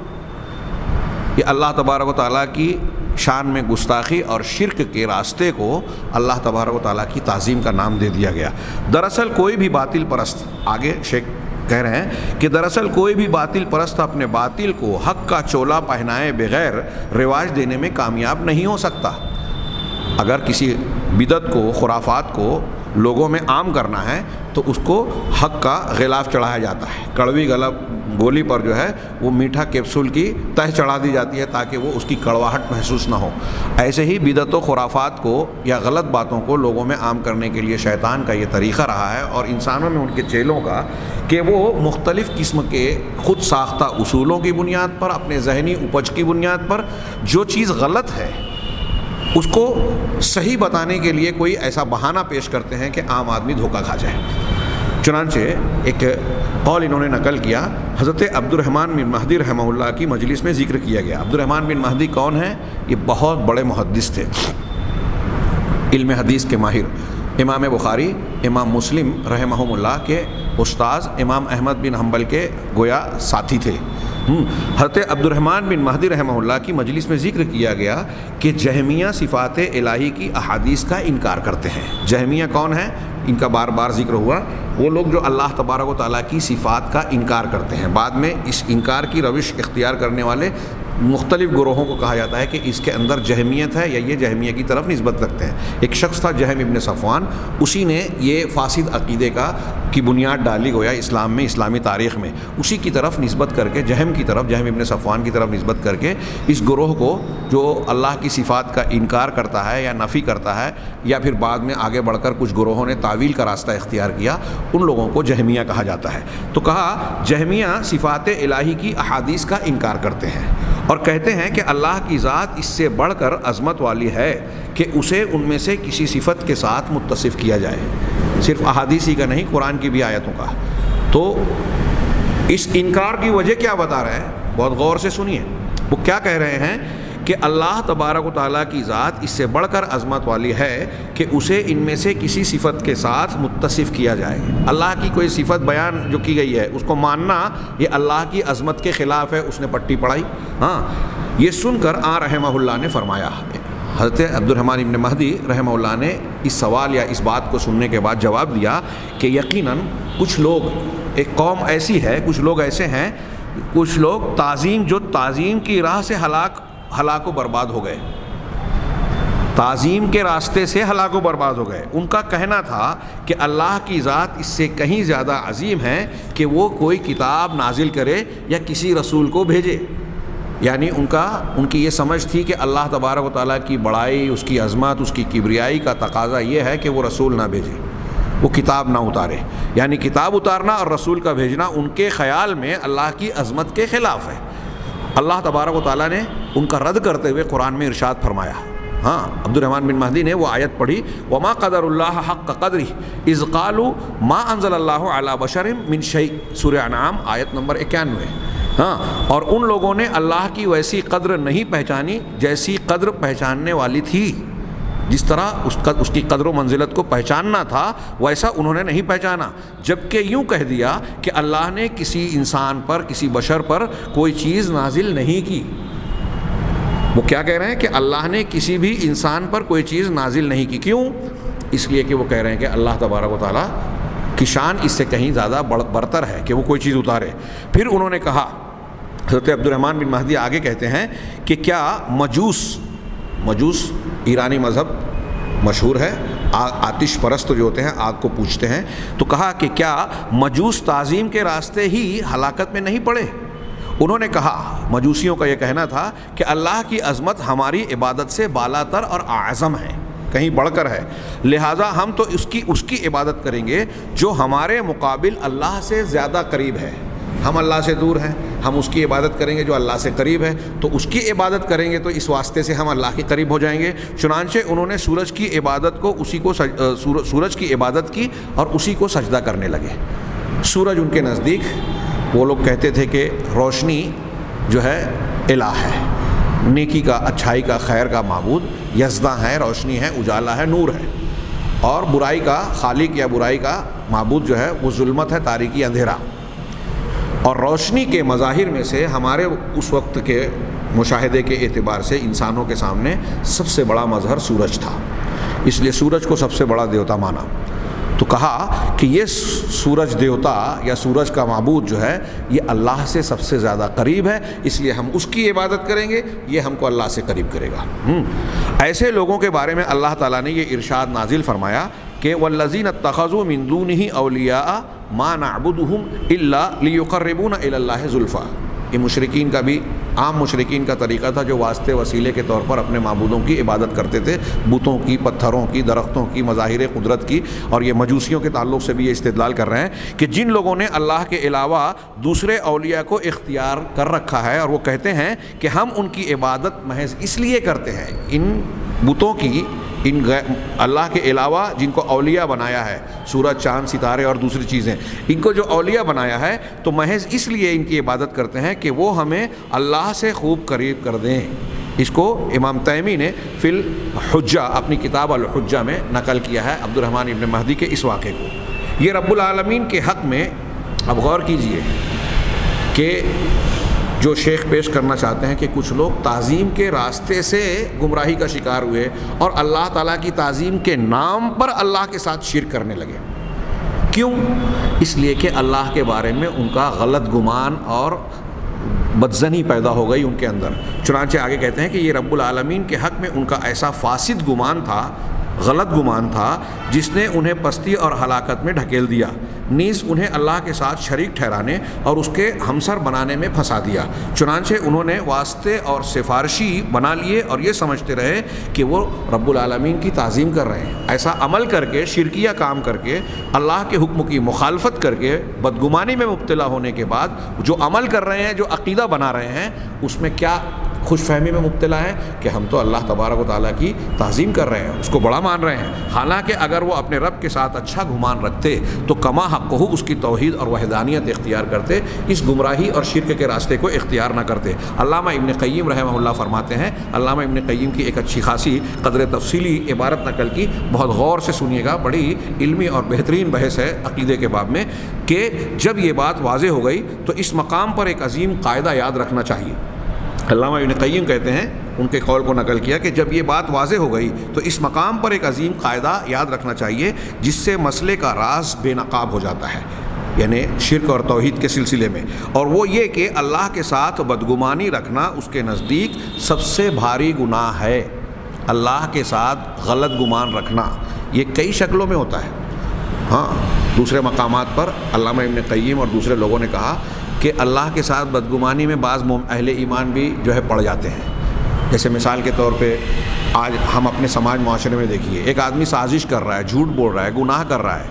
یہ اللہ تبارک و تعالیٰ کی شان میں گستاخی اور شرک کے راستے کو اللہ تبارک و تعالیٰ کی تعظیم کا نام دے دیا گیا. دراصل کوئی بھی باطل پرست، آگے شیخ کہہ رہے ہیں کہ دراصل کوئی بھی باطل پرست اپنے باطل کو حق کا چولا پہنائے بغیر رواج دینے میں کامیاب نہیں ہو سکتا. اگر کسی بدعت کو، خرافات کو لوگوں میں عام کرنا ہے تو اس کو حق کا غلاف چڑھایا جاتا ہے. کڑوی گولی پر جو ہے وہ میٹھا کیپسول کی تہ چڑھا دی جاتی ہے تاکہ وہ اس کی کڑواہٹ محسوس نہ ہو. ایسے ہی بدعت و خرافات کو یا غلط باتوں کو لوگوں میں عام کرنے کے لیے شیطان کا یہ طریقہ رہا ہے اور انسانوں میں ان کے چیلوں کا کہ وہ مختلف قسم کے خود ساختہ اصولوں کی بنیاد پر، اپنے ذہنی اپج کی بنیاد پر جو چیز غلط ہے اس کو صحیح بتانے کے لیے کوئی ایسا بہانہ پیش کرتے ہیں کہ عام آدمی دھوکہ کھا جائے. چنانچہ ایک قول انہوں نے نقل کیا، حضرت عبد الرحمن بن مہدی رحمہ اللہ کی مجلس میں ذکر کیا گیا. عبد الرحمن بن مہدی کون ہیں؟ یہ بہت بڑے محدث تھے، علم حدیث کے ماہر. امام بخاری، امام مسلم رحمہم اللہ کے استاذ، امام احمد بن حنبل کے گویا ساتھی تھے. حضرت عبد الرحمن بن مہدی رحمہ اللہ کی مجلس میں ذکر کیا گیا کہ جہمیہ صفات الہی کی احادیث کا انکار کرتے ہیں. جہمیہ کون ہیں؟ ان کا بار بار ذکر ہوا. وہ لوگ جو اللہ تبارک و تعالیٰ کی صفات کا انکار کرتے ہیں. بعد میں اس انکار کی روش اختیار کرنے والے مختلف گروہوں کو کہا جاتا ہے کہ اس کے اندر جہمیت ہے یا یہ جہمیہ کی طرف نسبت رکھتے ہیں. ایک شخص تھا جہم ابن صفوان، اسی نے یہ فاسد عقیدے کی بنیاد ڈالی گویا اسلام میں، اسلامی تاریخ میں. اسی کی طرف نسبت کر کے، جہم ابن صفوان کی طرف نسبت کر کے اس گروہ کو جو اللہ کی صفات کا انکار کرتا ہے یا نفی کرتا ہے، یا پھر بعد میں آگے بڑھ کر کچھ گروہوں نے تعویل کا راستہ اختیار کیا، ان لوگوں کو جہمیہ کہا جاتا ہے. تو کہا جہمیہ صفات الہی کی احادیث کا انکار کرتے ہیں اور کہتے ہیں کہ اللہ کی ذات اس سے بڑھ کر عظمت والی ہے کہ اسے ان میں سے کسی صفت کے ساتھ متصف کیا جائے. صرف احادیثی کا نہیں، قرآن کی بھی آیتوں کا. تو اس انکار کی وجہ کیا بتا رہے ہیں؟ بہت غور سے سنیے. وہ کیا کہہ رہے ہیں کہ اللہ تبارک و تعالیٰ کی ذات اس سے بڑھ کر عظمت والی ہے کہ اسے ان میں سے کسی صفت کے ساتھ متصف کیا جائے. اللہ کی کوئی صفت بیان جو کی گئی ہے اس کو ماننا یہ اللہ کی عظمت کے خلاف ہے. اس نے پٹی پڑھائی. ہاں، یہ سن کر رحمہ اللہ نے فرمایا، حضرت عبد الرحمن ابن مہدی رحمہ اللہ نے اس سوال یا اس بات کو سننے کے بعد جواب دیا کہ یقیناً کچھ لوگ، ایک قوم ایسی ہے، کچھ لوگ ایسے ہیں، کچھ لوگ تعظیم کی راہ سے ہلاک و برباد ہو گئے، تعظیم کے راستے سے ہلاک و برباد ہو گئے. ان کا کہنا تھا کہ اللہ کی ذات اس سے کہیں زیادہ عظیم ہے کہ وہ کوئی کتاب نازل کرے یا کسی رسول کو بھیجے. یعنی ان کی یہ سمجھ تھی کہ اللہ تبارک و تعالیٰ کی بڑائی، اس کی عظمت، اس کی کبریائی کا تقاضا یہ ہے کہ وہ رسول نہ بھیجے، وہ کتاب نہ اتارے. یعنی کتاب اتارنا اور رسول کا بھیجنا ان کے خیال میں اللہ کی عظمت کے خلاف ہے. اللہ تبارک و تعالیٰ نے ان کا رد کرتے ہوئے قرآن میں ارشاد فرمایا. ہاں، عبد الرحمن بن مہدی نے وہ آیت پڑھی وما قدر اللہ حق قدرہ اذ قالوا ما انزل اللہ علی بشر من شیء، سورہ انعام آیت نمبر 91. ہاں، اور ان لوگوں نے اللہ کی ویسی قدر نہیں پہچانی جیسی قدر پہچاننے والی تھی. جس طرح اس کی قدر و منزلت کو پہچاننا تھا ویسا انہوں نے نہیں پہچانا، جبکہ یوں کہہ دیا کہ اللہ نے کسی انسان پر، کسی بشر پر کوئی چیز نازل نہیں کی. وہ کیا کہہ رہے ہیں کہ اللہ نے کسی بھی انسان پر کوئی چیز نازل نہیں کی. کیوں؟ اس لیے کہ وہ کہہ رہے ہیں کہ اللہ تبارک و تعالیٰ کی شان اس سے کہیں زیادہ برتر ہے کہ وہ کوئی چیز اتارے. پھر انہوں نے کہا، حضرت عبد الرحمن بن مہدی آگے کہتے ہیں کہ کیا مجوس ایرانی مذہب مشہور ہے، آتش پرست جو ہوتے ہیں آگ کو پوجتے ہیں، تو کہا کہ کیا مجوس تعظیم کے راستے ہی ہلاکت میں نہیں پڑے؟ انہوں نے کہا، مجوسیوں کا یہ کہنا تھا کہ اللہ کی عظمت ہماری عبادت سے بالا تر اور اعظم ہے، کہیں بڑھ کر ہے، لہٰذا ہم تو اس کی عبادت کریں گے جو ہمارے مقابل اللہ سے زیادہ قریب ہے. ہم اللہ سے دور ہیں، ہم اس کی عبادت کریں گے جو اللہ سے قریب ہے، تو اس کی عبادت کریں گے تو اس واسطے سے ہم اللہ کے قریب ہو جائیں گے. چنانچہ انہوں نے سورج کی عبادت کی اور اسی کو سجدہ کرنے لگے. سورج ان کے نزدیک، وہ لوگ کہتے تھے کہ روشنی جو ہے الہ ہے، نیکی کا، اچھائی کا، خیر کا معبود یزداں ہے، روشنی ہے، اجالا ہے، نور ہے. اور برائی کا خالق یا برائی کا معبود جو ہے وہ ظلمت ہے، تاریکی، اندھیرا. اور روشنی کے مظاہر میں سے ہمارے اس وقت کے مشاہدے کے اعتبار سے انسانوں کے سامنے سب سے بڑا مظہر سورج تھا، اس لیے سورج کو سب سے بڑا دیوتا مانا. تو کہا کہ یہ سورج دیوتا یا سورج کا معبود جو ہے یہ اللہ سے سب سے زیادہ قریب ہے، اس لیے ہم اس کی عبادت کریں گے، یہ ہم کو اللہ سے قریب کرے گا. ایسے لوگوں کے بارے میں اللہ تعالیٰ نے یہ ارشاد نازل فرمایا کہ والذین اتخذوا من دونہ اولیاء ما نعبدہم الا لیقربونا الی اللہ زلفیٰ. یہ مشرکین کا بھی، عام مشرکین کا طریقہ تھا جو واسطے وسیلے کے طور پر اپنے معبودوں کی عبادت کرتے تھے، بتوں کی، پتھروں کی، درختوں کی، مظاہر قدرت کی. اور یہ مجوسیوں کے تعلق سے بھی یہ استدلال کر رہے ہیں کہ جن لوگوں نے اللہ کے علاوہ دوسرے اولیاء کو اختیار کر رکھا ہے اور وہ کہتے ہیں کہ ہم ان کی عبادت محض اس لیے کرتے ہیں، ان بتوں کی، ان اللہ کے علاوہ جن کو اولیاء بنایا ہے، سورج، چاند، ستارے اور دوسری چیزیں، ان کو جو اولیاء بنایا ہے تو محض اس لیے ان کی عبادت کرتے ہیں کہ وہ ہمیں اللہ سے خوب قریب کر دیں. اس کو امام تیمی نے فی الحجہ اپنی کتاب الحجہ میں نقل کیا ہے عبد الرحمن ابن مہدی کے اس واقعے کو. یہ رب العالمین کے حق میں اب غور کیجئے کہ جو شیخ پیش کرنا چاہتے ہیں کہ کچھ لوگ تعظیم کے راستے سے گمراہی کا شکار ہوئے اور اللہ تعالیٰ کی تعظیم کے نام پر اللہ کے ساتھ شرک کرنے لگے. کیوں؟ اس لیے کہ اللہ کے بارے میں ان کا غلط گمان اور بدظنی پیدا ہو گئی ان کے اندر. چنانچہ آگے کہتے ہیں کہ یہ رب العالمین کے حق میں ان کا ایسا فاسد گمان تھا، غلط گمان تھا، جس نے انہیں پستی اور ہلاکت میں ڈھکیل دیا، نیز انہیں اللہ کے ساتھ شریک ٹھہرانے اور اس کے ہمسر بنانے میں پھنسا دیا. چنانچہ انہوں نے واسطے اور سفارشی بنا لیے اور یہ سمجھتے رہے کہ وہ رب العالمین کی تعظیم کر رہے ہیں. ایسا عمل کر کے، شرکیہ کام کر کے، اللہ کے حکم کی مخالفت کر کے، بدگمانی میں مبتلا ہونے کے بعد جو عمل کر رہے ہیں، جو عقیدہ بنا رہے ہیں، اس میں کیا خوش فہمی میں مبتلا ہے کہ ہم تو اللہ تبارک و تعالیٰ کی تعظیم کر رہے ہیں، اس کو بڑا مان رہے ہیں. حالانکہ اگر وہ اپنے رب کے ساتھ اچھا گمان رکھتے تو کما حقہ اس کی توحید اور وحدانیت اختیار کرتے، اس گمراہی اور شرک کے راستے کو اختیار نہ کرتے. علامہ ابن قیم رحمہ اللہ فرماتے ہیں، علامہ ابن قیم کی ایک اچھی خاصی قدر تفصیلی عبارت نقل کی، بہت غور سے سنیے گا، بڑی علمی اور بہترین بحث ہے عقیدے کے باب میں، کہ جب یہ بات واضح ہو گئی تو اس مقام پر ایک عظیم قاعدہ یاد رکھنا چاہیے. علامہ ابن قیم کہتے ہیں، ان کے قول کو نقل کیا کہ جب یہ بات واضح ہو گئی تو اس مقام پر ایک عظیم قاعدہ یاد رکھنا چاہیے جس سے مسئلے کا راز بے نقاب ہو جاتا ہے، یعنی شرک اور توحید کے سلسلے میں. اور وہ یہ کہ اللہ کے ساتھ بدگمانی رکھنا اس کے نزدیک سب سے بھاری گناہ ہے. اللہ کے ساتھ غلط گمان رکھنا یہ کئی شکلوں میں ہوتا ہے. ہاں، دوسرے مقامات پر علامہ ابن قیم اور دوسرے لوگوں نے کہا کہ اللہ کے ساتھ بدگمانی میں بعض اہل ایمان بھی جو ہے پڑ جاتے ہیں. جیسے مثال کے طور پہ آج ہم اپنے سماج معاشرے میں دیکھیے، ایک آدمی سازش کر رہا ہے، جھوٹ بول رہا ہے، گناہ کر رہا ہے،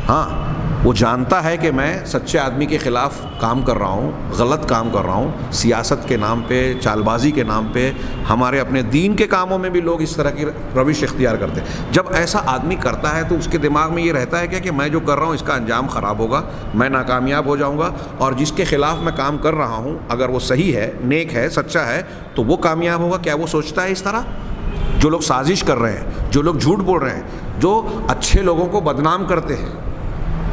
ہاں، وہ جانتا ہے کہ میں سچے آدمی کے خلاف کام کر رہا ہوں، غلط کام کر رہا ہوں، سیاست کے نام پہ، چال بازی کے نام پہ، ہمارے اپنے دین کے کاموں میں بھی لوگ اس طرح کی روش اختیار کرتے ہیں۔ جب ایسا آدمی کرتا ہے تو اس کے دماغ میں یہ رہتا ہے کہ میں جو کر رہا ہوں اس کا انجام خراب ہوگا، میں ناکامیاب ہو جاؤں گا، اور جس کے خلاف میں کام کر رہا ہوں اگر وہ صحیح ہے، نیک ہے، سچا ہے، تو وہ کامیاب ہوگا۔ کیا وہ سوچتا ہے اس طرح؟ جو لوگ سازش کر رہے ہیں، جو لوگ جھوٹ بول رہے ہیں، جو اچھے لوگوں کو بدنام کرتے ہیں،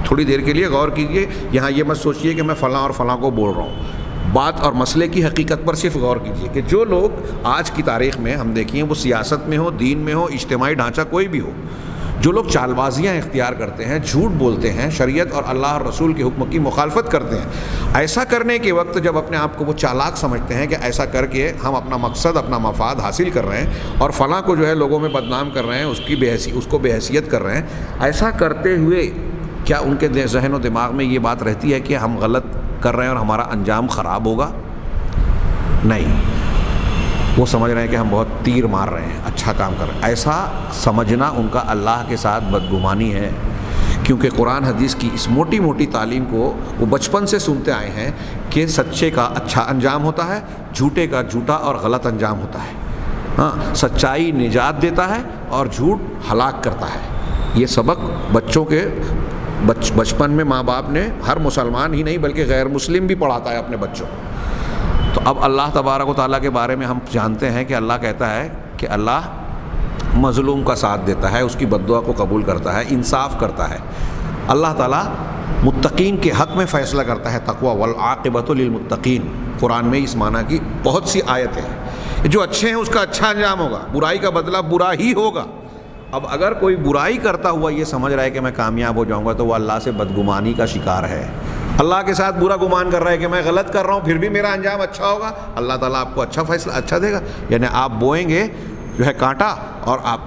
تھوڑی دیر کے لیے غور کیجئے، یہاں یہ مت سوچئے کہ میں فلاں اور فلاں کو بول رہا ہوں، بات اور مسئلے کی حقیقت پر صرف غور کیجئے کہ جو لوگ آج کی تاریخ میں ہم دیکھیں، وہ سیاست میں ہو، دین میں ہو، اجتماعی ڈھانچہ کوئی بھی ہو، جو لوگ چال بازیاں اختیار کرتے ہیں، جھوٹ بولتے ہیں، شریعت اور اللہ اور رسول کے حکم کی مخالفت کرتے ہیں، ایسا کرنے کے وقت جب اپنے آپ کو وہ چالاک سمجھتے ہیں کہ ایسا کر کے ہم اپنا مقصد، اپنا مفاد حاصل کر رہے ہیں اور فلاں کو جو ہے لوگوں میں بدنام کر رہے ہیں، اس کو بے حیثیت کر رہے ہیں، ایسا کرتے ہوئے کیا ان کے ذہن و دماغ میں یہ بات رہتی ہے کہ ہم غلط کر رہے ہیں اور ہمارا انجام خراب ہوگا؟ نہیں، وہ سمجھ رہے ہیں کہ ہم بہت تیر مار رہے ہیں، اچھا کام کر رہے ہیں۔ ایسا سمجھنا ان کا اللہ کے ساتھ بدگمانی ہے، کیونکہ قرآن حدیث کی اس موٹی موٹی تعلیم کو وہ بچپن سے سنتے آئے ہیں کہ سچے کا اچھا انجام ہوتا ہے، جھوٹے کا جھوٹا اور غلط انجام ہوتا ہے۔ ہاں، سچائی نجات دیتا ہے اور جھوٹ ہلاک کرتا ہے۔ یہ سبق بچوں کے بچپن میں ماں باپ نے، ہر مسلمان ہی نہیں بلکہ غیر مسلم بھی پڑھاتا ہے اپنے بچوں کو۔ تو اب اللہ تبارک و تعالیٰ کے بارے میں ہم جانتے ہیں کہ اللہ کہتا ہے کہ اللہ مظلوم کا ساتھ دیتا ہے، اس کی بد دعا کو قبول کرتا ہے، انصاف کرتا ہے۔ اللہ تعالیٰ متقین کے حق میں فیصلہ کرتا ہے، تقوی والعاقبۃ للمتقین۔ قرآن میں اس معنی کی بہت سی آیتیں ہیں، جو اچھے ہیں اس کا اچھا انجام ہوگا، برائی کا بدلہ برا ہی ہوگا۔ اب اگر کوئی برائی کرتا ہوا یہ سمجھ رہا ہے کہ میں کامیاب ہو جاؤں گا تو وہ اللہ سے بدگمانی کا شکار ہے، اللہ کے ساتھ برا گمان کر رہا ہے کہ میں غلط کر رہا ہوں پھر بھی میرا انجام اچھا ہوگا، اللہ تعالیٰ آپ کو اچھا فیصلہ اچھا دے گا۔ یعنی آپ بوئیں گے جو ہے کانٹا اور آپ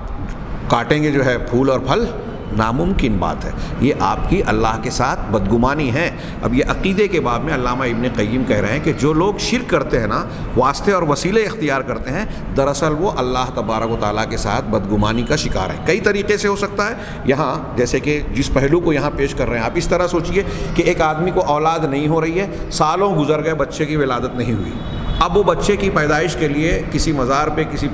کاٹیں گے جو ہے پھول اور پھل، ناممکن بات ہے۔ یہ آپ کی اللہ کے ساتھ بدگمانی ہے۔ اب یہ عقیدے کے باب میں علامہ ابن قیم کہہ رہے ہیں کہ جو لوگ شرک کرتے ہیں نا، واسطے اور وسیلے اختیار کرتے ہیں، دراصل وہ اللہ تبارک و تعالیٰ کے ساتھ بدگمانی کا شکار ہے۔ کئی طریقے سے ہو سکتا ہے، یہاں جیسے کہ جس پہلو کو یہاں پیش کر رہے ہیں آپ اس طرح سوچئے کہ ایک آدمی کو اولاد نہیں ہو رہی ہے، سالوں گزر گئے، بچے کی ولادت نہیں ہوئی، اب وہ بچے کی پیدائش کے لیے کسی مزار پہ کسی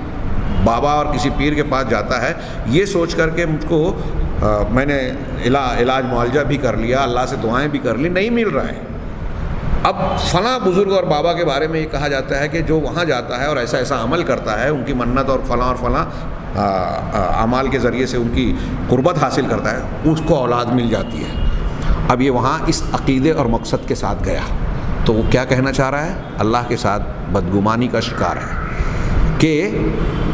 بابا اور کسی پیر کے پاس جاتا ہے، یہ سوچ کر کہ مجھ کو میں نے علاج معالجہ بھی کر لیا، اللہ سے دعائیں بھی کر لی، نہیں مل رہا ہے۔ اب فلاں بزرگ اور بابا کے بارے میں یہ کہا جاتا ہے کہ جو وہاں جاتا ہے اور ایسا ایسا عمل کرتا ہے، ان کی منت اور فلاں اعمال کے ذریعے سے ان کی قربت حاصل کرتا ہے، اس کو اولاد مل جاتی ہے۔ اب یہ وہاں اس عقیدے اور مقصد کے ساتھ گیا تو وہ کیا کہنا چاہ رہا ہے؟ اللہ کے ساتھ بدگمانی کا شکار ہے کہ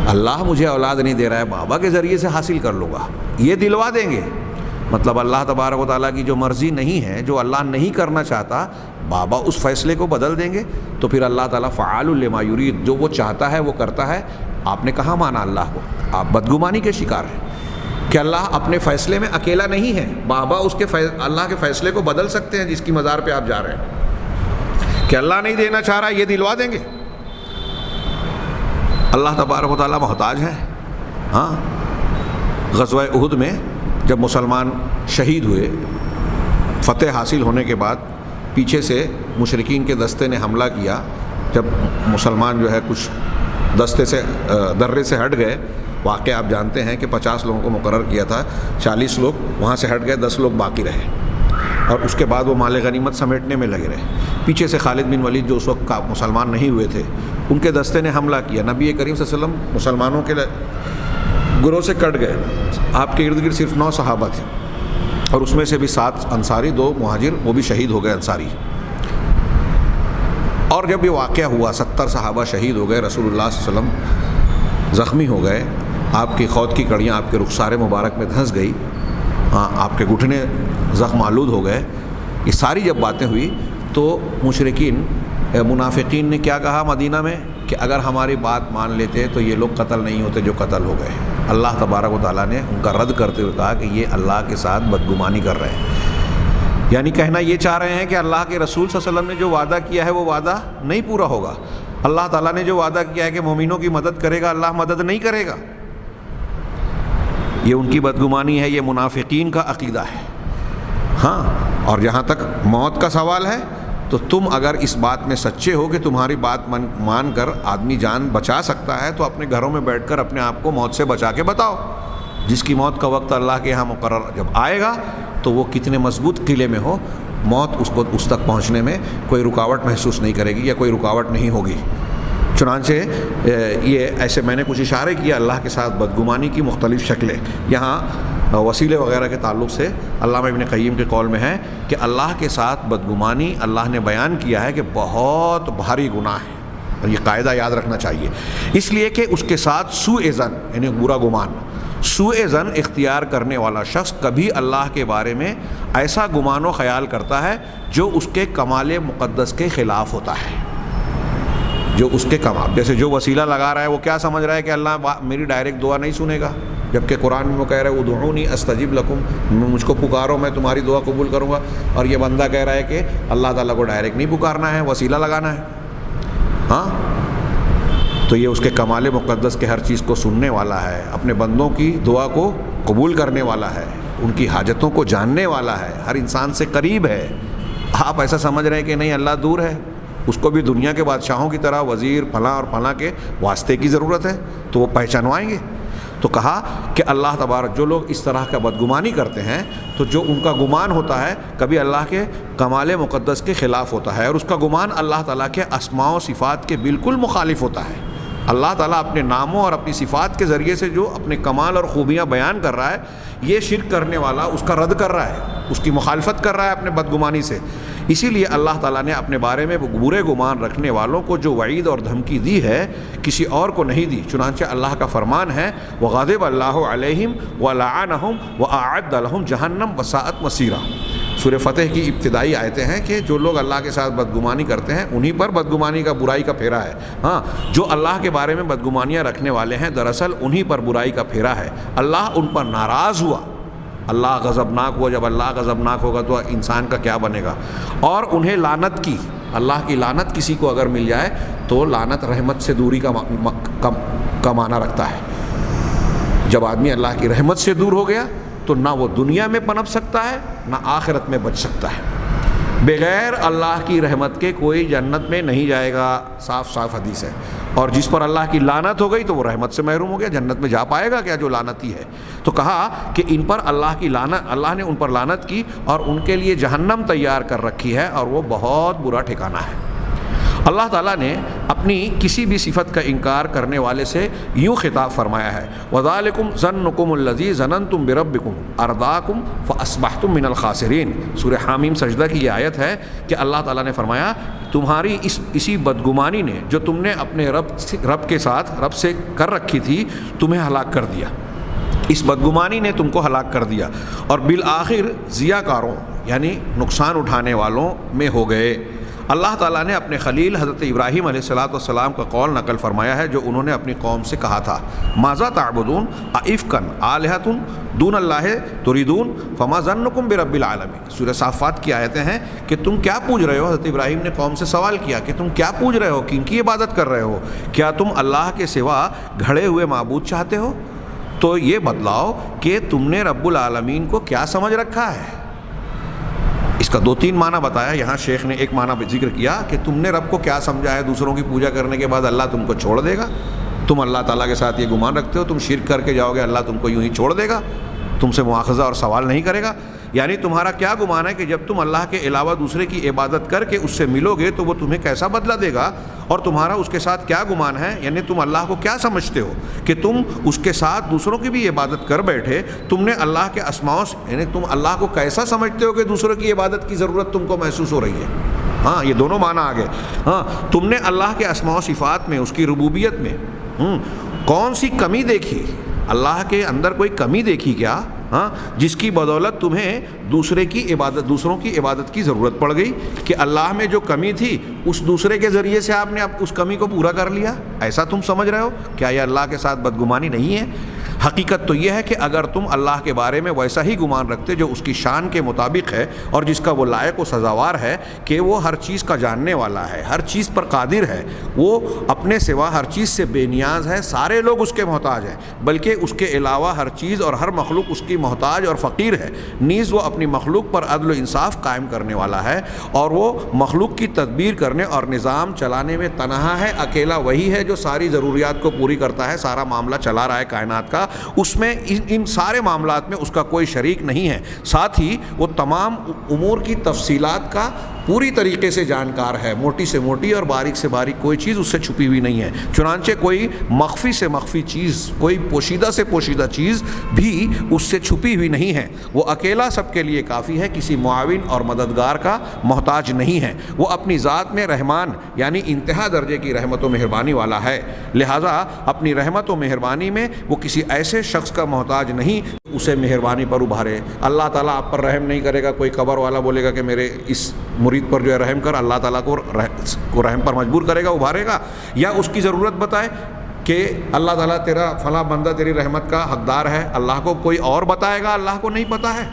اللہ مجھے اولاد نہیں دے رہا ہے، بابا کے ذریعے سے حاصل کر لوں گا، یہ دلوا دیں گے۔ مطلب اللہ تبارک و تعالیٰ کی جو مرضی نہیں ہے، جو اللہ نہیں کرنا چاہتا، بابا اس فیصلے کو بدل دیں گے، تو پھر اللہ تعالیٰ فعال لما یرید، جو وہ چاہتا ہے وہ کرتا ہے۔ آپ نے کہاں مانا اللہ کو؟ آپ بدگمانی کے شکار ہیں کہ اللہ اپنے فیصلے میں اکیلا نہیں ہے، بابا اس کے اللہ کے فیصلے کو بدل سکتے ہیں جس کی مزار پہ آپ جا رہے ہیں، کہ اللہ نہیں دینا چاہ رہا یہ دلوا دیں گے۔ اللہ تبارک و تعالیٰ محتاج ہے۔ ہاں، غزوہ احد میں جب مسلمان شہید ہوئے، فتح حاصل ہونے کے بعد پیچھے سے مشرکین کے دستے نے حملہ کیا، جب مسلمان جو ہے کچھ دستے سے درے سے ہٹ گئے، واقعہ آپ جانتے ہیں کہ 50 لوگوں کو مقرر کیا تھا، 40 لوگ وہاں سے ہٹ گئے، 10 لوگ باقی رہے، اور اس کے بعد وہ مال غنیمت سمیٹنے میں لگے رہے۔ پیچھے سے خالد بن ولید جو اس وقت مسلمان نہیں ہوئے تھے، ان کے دستے نے حملہ کیا، نبی کریم صلی اللہ علیہ وسلم مسلمانوں کے گروہ سے کٹ گئے، آپ کے ارد گرد صرف 9 صحابہ تھے، اور اس میں سے بھی 7 انصاری، 2 مہاجر، وہ بھی شہید ہو گئے انصاری۔ اور جب یہ واقعہ ہوا 70 صحابہ شہید ہو گئے، رسول اللہ صلی اللہ علیہ وسلم زخمی ہو گئے، آپ کی خود کی کڑیاں آپ کے رخسار مبارک میں دھنس گئی، آپ کے گھٹنے زخم آلود ہو گئے۔ یہ ساری جب باتیں ہوئی تو مشرکین منافقین نے کیا کہا مدینہ میں کہ اگر ہماری بات مان لیتے تو یہ لوگ قتل نہیں ہوتے جو قتل ہو گئے۔ اللہ تبارک و تعالیٰ نے ان کا رد کرتے ہوئے کہا کہ یہ اللہ کے ساتھ بدگمانی کر رہے ہیں، یعنی کہنا یہ چاہ رہے ہیں کہ اللہ کے رسول صلی اللہ علیہ وسلم نے جو وعدہ کیا ہے وہ وعدہ نہیں پورا ہوگا، اللہ تعالیٰ نے جو وعدہ کیا ہے کہ مومنوں کی مدد کرے گا، اللہ مدد نہیں کرے گا۔ یہ ان کی بدگمانی ہے، یہ منافقین کا عقیدہ ہے۔ ہاں، اور جہاں تک موت کا سوال ہے تو تم اگر اس بات میں سچے ہو کہ تمہاری بات مان کر آدمی جان بچا سکتا ہے تو اپنے گھروں میں بیٹھ کر اپنے آپ کو موت سے بچا کے بتاؤ. جس کی موت کا وقت اللہ کے یہاں مقرر جب آئے گا تو وہ کتنے مضبوط قلعے میں ہو، موت اس تک پہنچنے میں کوئی رکاوٹ محسوس نہیں کرے گی یا کوئی رکاوٹ نہیں ہوگی. چنانچہ یہ ایسے میں نے کچھ اشارے کیا اللہ کے ساتھ بدگمانی کی مختلف شکلیں. یہاں وسیلے وغیرہ کے تعلق سے علامہ ابن قیم کے قول میں ہے کہ اللہ کے ساتھ بدگمانی اللہ نے بیان کیا ہے کہ بہت بھاری گناہ ہے، اور یہ قاعدہ یاد رکھنا چاہیے، اس لیے کہ اس کے ساتھ سوء ظن یعنی برا گمان، سوء ظن اختیار کرنے والا شخص کبھی اللہ کے بارے میں ایسا گمان و خیال کرتا ہے جو اس کے کمال مقدس کے خلاف ہوتا ہے. جو اس کے کمال، جیسے جو وسیلہ لگا رہا ہے وہ کیا سمجھ رہا ہے کہ اللہ میری ڈائریکٹ دعا نہیں سنے گا، جبکہ قرآن میں وہ کہہ رہا ہے ادعونی استجب لکم، مجھ کو پکارو میں تمہاری دعا قبول کروں گا. اور یہ بندہ کہہ رہا ہے کہ اللہ تعالیٰ کو ڈائریکٹ نہیں پکارنا ہے، وسیلہ لگانا ہے. ہاں، تو یہ اس کے کمال مقدس کے ہر چیز کو سننے والا ہے، اپنے بندوں کی دعا کو قبول کرنے والا ہے، ان کی حاجتوں کو جاننے والا ہے، ہر انسان سے قریب ہے. آپ ایسا سمجھ رہے ہیں کہ نہیں اللہ دور ہے، اس کو بھی دنیا کے بادشاہوں کی طرح وزیر فلاں اور فلاں کے واسطے کی ضرورت ہے تو وہ پہچانوائیں گے. تو کہا کہ اللہ تبارک جو لوگ اس طرح کا بدگمانی کرتے ہیں تو جو ان کا گمان ہوتا ہے کبھی اللہ کے کمال مقدس کے خلاف ہوتا ہے، اور اس کا گمان اللہ تعالیٰ کے اسماء و صفات کے بالکل مخالف ہوتا ہے. اللہ تعالیٰ اپنے ناموں اور اپنی صفات کے ذریعے سے جو اپنے کمال اور خوبیاں بیان کر رہا ہے، یہ شرک کرنے والا اس کا رد کر رہا ہے، اس کی مخالفت کر رہا ہے اپنے بدگمانی سے. اسی لیے اللہ تعالیٰ نے اپنے بارے میں برے گمان رکھنے والوں کو جو وعید اور دھمکی دی ہے کسی اور کو نہیں دی. چنانچہ اللہ کا فرمان ہے وَغَضِبَ اللَّهُ عَلَيْهِمْ وَلَعَنَهُمْ وَأَعَدَّ لَهُمْ جَهَنَّمَ وَسَاءَتْ مَصِيرًا. سورہ فتح کی ابتدائی آیتیں ہیں کہ جو لوگ اللہ کے ساتھ بدگمانی کرتے ہیں انہی پر بدگمانی کا برائی کا پھیرا ہے. ہاں، جو اللہ کے بارے میں بدگمانیاں رکھنے والے ہیں دراصل انہی پر برائی کا پھیرا ہے. اللہ ان پر ناراض ہوا، اللہ غضبناک ہوا. جب اللہ غضبناک ہوگا تو انسان کا کیا بنے گا. اور انہیں لعنت کی، اللہ کی لعنت کسی کو اگر مل جائے تو لعنت رحمت سے دوری کا معنی رکھتا ہے. جب آدمی اللہ کی رحمت سے دور ہو گیا تو نہ وہ دنیا میں پنپ سکتا ہے نہ آخرت میں بچ سکتا ہے. بغیر اللہ کی رحمت کے کوئی جنت میں نہیں جائے گا، صاف صاف حدیث ہے. اور جس پر اللہ کی لعنت ہو گئی تو وہ رحمت سے محروم ہو گیا، جنت میں جا پائے گا کیا جو لعنتی ہے. تو کہا کہ ان پر اللہ کی لعنت، اللہ نے ان پر لعنت کی اور ان کے لیے جہنم تیار کر رکھی ہے اور وہ بہت برا ٹھکانہ ہے. اللہ تعالیٰ نے اپنی کسی بھی صفت کا انکار کرنے والے سے یوں خطاب فرمایا ہے وَذَلِكُمْ ظَنُّكُمُ الَّذِي ظَنَنْتُمْ بِرَبِّكُمْ أَرْضَاكُمْ فَأَصْبَحْتُمْ مِنَ الْخَاسِرِينَ. سورہ حامیم سجدہ کی یہ آیت ہے کہ اللہ تعالیٰ نے فرمایا تمہاری اسی بدگمانی نے جو تم نے اپنے رب کے ساتھ رب سے کر رکھی تھی تمہیں ہلاک کر دیا. اس بدگمانی نے تم کو ہلاک کر دیا اور بالآخر ضیاء کاروں یعنی نقصان اٹھانے والوں میں ہو گئے. اللہ تعالیٰ نے اپنے خلیل حضرت ابراہیم علیہ السلام کا قول نقل فرمایا ہے جو انہوں نے اپنی قوم سے کہا تھا ماذا تعبدون ائفکن آلہۃ دون اللہ تریدون فما ظنکم برب العالمین. سورہ صافات کی آیتیں ہیں کہ تم کیا پوچھ رہے ہو. حضرت ابراہیم نے قوم سے سوال کیا کہ تم کیا پوچھ رہے ہو، کن کی عبادت کر رہے ہو، کیا تم اللہ کے سوا گھڑے ہوئے معبود چاہتے ہو. تو یہ بتلاؤ کہ تم نے رب العالمین کو کیا سمجھ رکھا ہے. اس کا 2-3 معنی بتایا. یہاں شیخ نے ایک معنی ذکر کیا کہ تم نے رب کو کیا سمجھا ہے، دوسروں کی پوجا کرنے کے بعد اللہ تم کو چھوڑ دے گا. تم اللہ تعالیٰ کے ساتھ یہ گمان رکھتے ہو تم شرک کر کے جاؤ گے اللہ تم کو یوں ہی چھوڑ دے گا، تم سے مواخذہ اور سوال نہیں کرے گا. یعنی تمہارا کیا گمان ہے کہ جب تم اللہ کے علاوہ دوسرے کی عبادت کر کے اس سے ملو گے تو وہ تمہیں کیسا بدلہ دے گا، اور تمہارا اس کے ساتھ کیا گمان ہے، یعنی تم اللہ کو کیا سمجھتے ہو کہ تم اس کے ساتھ دوسروں کی بھی عبادت کر بیٹھے. تم نے اللہ کے اسماء یعنی تم اللہ کو کیسا سمجھتے ہو کہ دوسروں کی عبادت کی ضرورت تم کو محسوس ہو رہی ہے. ہاں، یہ دونوں معنی آ گئے. ہاں، تم نے اللہ کے اسماء و صفات میں، اس کی ربوبیت میں کون سی کمی دیکھی، اللہ کے اندر کوئی کمی دیکھی کیا جس کی بدولت تمہیں دوسروں کی عبادت کی ضرورت پڑ گئی کہ اللہ میں جو کمی تھی اس دوسرے کے ذریعے سے آپ نے اس کمی کو پورا کر لیا. ایسا تم سمجھ رہے ہو؟ کیا یہ اللہ کے ساتھ بدگمانی نہیں ہے؟ حقیقت تو یہ ہے کہ اگر تم اللہ کے بارے میں ویسا ہی گمان رکھتے جو اس کی شان کے مطابق ہے اور جس کا وہ لائق و سزاوار ہے کہ وہ ہر چیز کا جاننے والا ہے، ہر چیز پر قادر ہے، وہ اپنے سوا ہر چیز سے بے نیاز ہے، سارے لوگ اس کے محتاج ہیں، بلکہ اس کے علاوہ ہر چیز اور ہر مخلوق اس کی محتاج اور فقیر ہے، نیز وہ اپنی مخلوق پر عدل و انصاف قائم کرنے والا ہے، اور وہ مخلوق کی تدبیر کرنے اور نظام چلانے میں تنہا ہے، اکیلا وہی ہے جو ساری ضروریات کو پوری کرتا ہے، سارا معاملہ چلا رہا ہے کائنات کا، اس میں ان سارے معاملات میں اس کا کوئی شریک نہیں ہے، ساتھ ہی وہ تمام امور کی تفصیلات کا پوری طریقے سے جانکار ہے، موٹی سے موٹی اور باریک سے باریک کوئی چیز اس سے چھپی ہوئی نہیں ہے، چنانچہ کوئی مخفی سے مخفی چیز، کوئی پوشیدہ سے پوشیدہ چیز بھی اس سے چھپی ہوئی نہیں ہے، وہ اکیلا سب کے لیے کافی ہے، کسی معاون اور مددگار کا محتاج نہیں ہے، وہ اپنی ذات میں رحمان یعنی انتہا درجے کی رحمت و مہربانی والا ہے، لہذا اپنی رحمت و مہربانی میں وہ کسی ایسے شخص کا محتاج نہیں اسے مہربانی پر ابھارے۔ اللہ تعالیٰ آپ پر رحم نہیں کرے گا، کوئی قبر والا بولے گا کہ میرے اس مرید پر جو ہے رحم کر، اللہ تعالیٰ کو رحم پر مجبور کرے گا، ابھارے گا، یا اس کی ضرورت بتائے کہ اللہ تعالیٰ تیرا فلاں بندہ تیری رحمت کا حقدار ہے، اللہ کو کوئی اور بتائے گا؟ اللہ کو نہیں پتہ ہے؟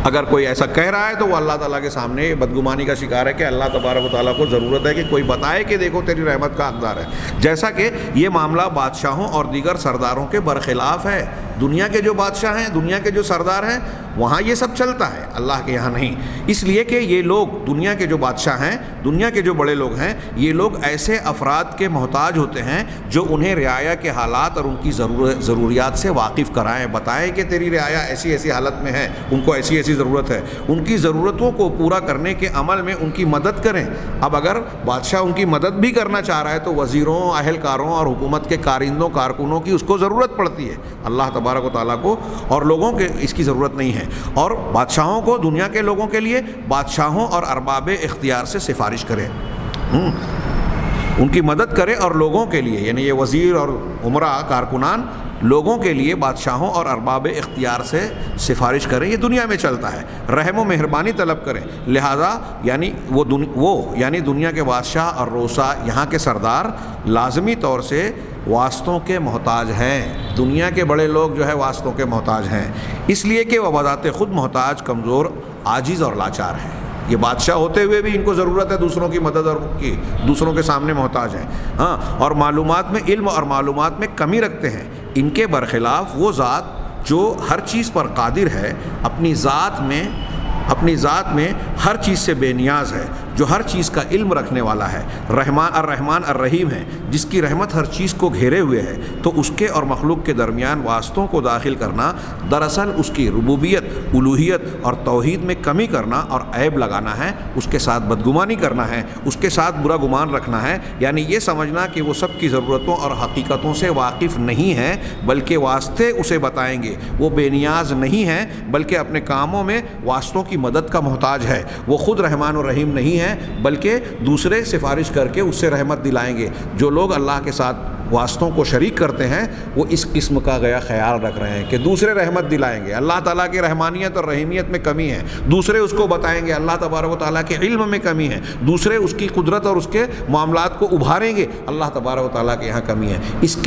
اگر کوئی ایسا کہہ رہا ہے تو وہ اللہ تعالیٰ کے سامنے بدگمانی کا شکار ہے کہ اللہ تبارک و تعالیٰ کو ضرورت ہے کہ کوئی بتائے کہ دیکھو تیری رحمت کا حقدار ہے، جیسا کہ یہ معاملہ بادشاہوں اور دیگر سرداروں کے برخلاف ہے۔ دنیا کے جو بادشاہ ہیں، دنیا کے جو سردار ہیں، وہاں یہ سب چلتا ہے، اللہ کے یہاں نہیں، اس لیے کہ یہ لوگ دنیا کے جو بادشاہ ہیں، دنیا کے جو بڑے لوگ ہیں، یہ لوگ ایسے افراد کے محتاج ہوتے ہیں جو انہیں رعایا کے حالات اور ان کی ضروریات سے واقف کرائیں، بتائیں کہ تیری رعایا ایسی ایسی حالت میں ہے، ان کو ایسی ایسی ضرورت ہے، ان کی ضرورتوں کو پورا کرنے کے عمل میں ان کی مدد کریں۔ اب اگر بادشاہ ان کی مدد بھی کرنا چاہ رہا ہے تو وزیروں، اہلکاروں اور حکومت کے کارندوں، کارکنوں کی اس کو ضرورت پڑتی ہے، اللہ تبارک و تعالیٰ کو، اور لوگوں کے اس کی ضرورت نہیں ہے۔ اور بادشاہوں کو دنیا کے لوگوں کے لیے بادشاہوں اور ارباب اختیار سے سفارش کرے، ان کی مدد کرے، اور لوگوں کے لیے یعنی یہ وزیر اور عمرا، کارکنان، لوگوں کے لیے بادشاہوں اور ارباب اختیار سے سفارش کریں، یہ دنیا میں چلتا ہے، رحم و مہربانی طلب کریں، لہذا یعنی یعنی دنیا کے بادشاہ اور روسا، یہاں کے سردار لازمی طور سے واسطوں کے محتاج ہیں، دنیا کے بڑے لوگ جو ہے واسطوں کے محتاج ہیں، اس لیے کہ وہ بذات خود محتاج، کمزور، عاجز اور لاچار ہیں۔ یہ بادشاہ ہوتے ہوئے بھی ان کو ضرورت ہے دوسروں کی مدد اور کی، دوسروں کے سامنے محتاج ہیں، ہاں، اور معلومات میں، علم اور معلومات میں کمی رکھتے ہیں۔ ان کے برخلاف وہ ذات جو ہر چیز پر قادر ہے، اپنی ذات میں ہر چیز سے بے نیاز ہے، جو ہر چیز کا علم رکھنے والا ہے، الرحمن الرحیم ہے، جس کی رحمت ہر چیز کو گھیرے ہوئے ہے، تو اس کے اور مخلوق کے درمیان واسطوں کو داخل کرنا دراصل اس کی ربوبیت، الوہیت اور توحید میں کمی کرنا اور عیب لگانا ہے، اس کے ساتھ بدگمانی کرنا ہے، اس کے ساتھ برا گمان رکھنا ہے، یعنی یہ سمجھنا کہ وہ سب کی ضرورتوں اور حقیقتوں سے واقف نہیں ہے، بلکہ واسطے اسے بتائیں گے، وہ بے نیاز نہیں ہے بلکہ اپنے کاموں میں واسطوں کی مدد کا محتاج ہے، وہ خود رحمان و رحیم نہیں ہے بلکہ دوسرے سفارش کر کے اس سے رحمت دلائیں گے۔ جو لوگ اللہ کے ساتھ واسطوں کو شریک کرتے ہیں وہ اس قسم کا گیا خیال رکھ رہے ہیں کہ دوسرے رحمت دلائیں گے، اللہ تعالیٰ کی رحمانیت اور رحیمیت میں کمی ہے، دوسرے اس کو بتائیں گے، اللہ تبارک و تعالیٰ کے علم میں کمی ہے، دوسرے اس کی قدرت اور اس کے معاملات کو ابھاریں گے، اللہ تبارک و تعالیٰ کے یہاں کمی ہے۔ اس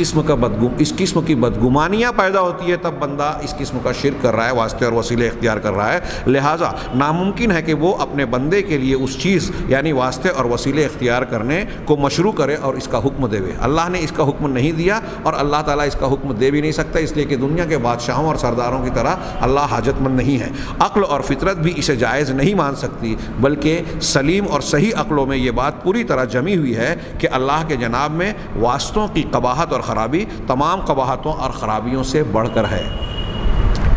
قسم کی بدگمانیاں پیدا ہوتی ہے، تب بندہ اس قسم کا شرک کر رہا ہے، واسطے اور وسیلے اختیار کر رہا ہے، لہٰذا ناممکن ہے کہ وہ اپنے بندے کے لیے اس چیز یعنی واسطے اور وسیلے اختیار کرنے کو مشروع کرے اور اس کا حکم دے۔ اللہ نے اس کا حکم نہیں دیا اور اللہ تعالیٰ اس کا حکم دے بھی نہیں سکتا، اس لیے کہ دنیا کے بادشاہوں اور سرداروں کی طرح اللہ حاجت مند نہیں ہے، عقل اور فطرت بھی اسے جائز نہیں مان سکتی، بلکہ سلیم اور صحیح عقلوں میں یہ بات پوری طرح جمی ہوئی ہے کہ اللہ کے جناب میں واسطوں کی قباحت اور خرابی تمام قباحتوں اور خرابیوں سے بڑھ کر ہے۔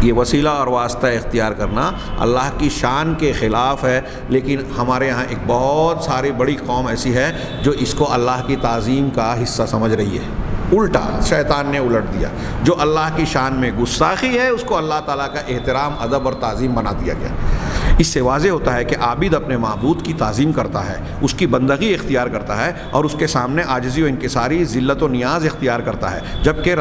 یہ وسیلہ اور واسطہ اختیار کرنا اللہ کی شان کے خلاف ہے، لیکن ہمارے ہاں ایک بہت ساری بڑی قوم ایسی ہے جو اس کو اللہ کی تعظیم کا حصہ سمجھ رہی ہے، الٹا شیطان نے الٹ دیا، جو اللہ کی شان میں گستاخی ہے اس کو اللہ تعالیٰ کا احترام، ادب اور تعظیم بنا دیا گیا۔ اس سے واضح ہوتا ہے کہ عابد اپنے معبود کی تعظیم کرتا ہے، اس کی بندگی اختیار کرتا ہے اور اس کے سامنے عاجزی و انکساری، ذلت و نیاز اختیار کرتا ہے، جبکہ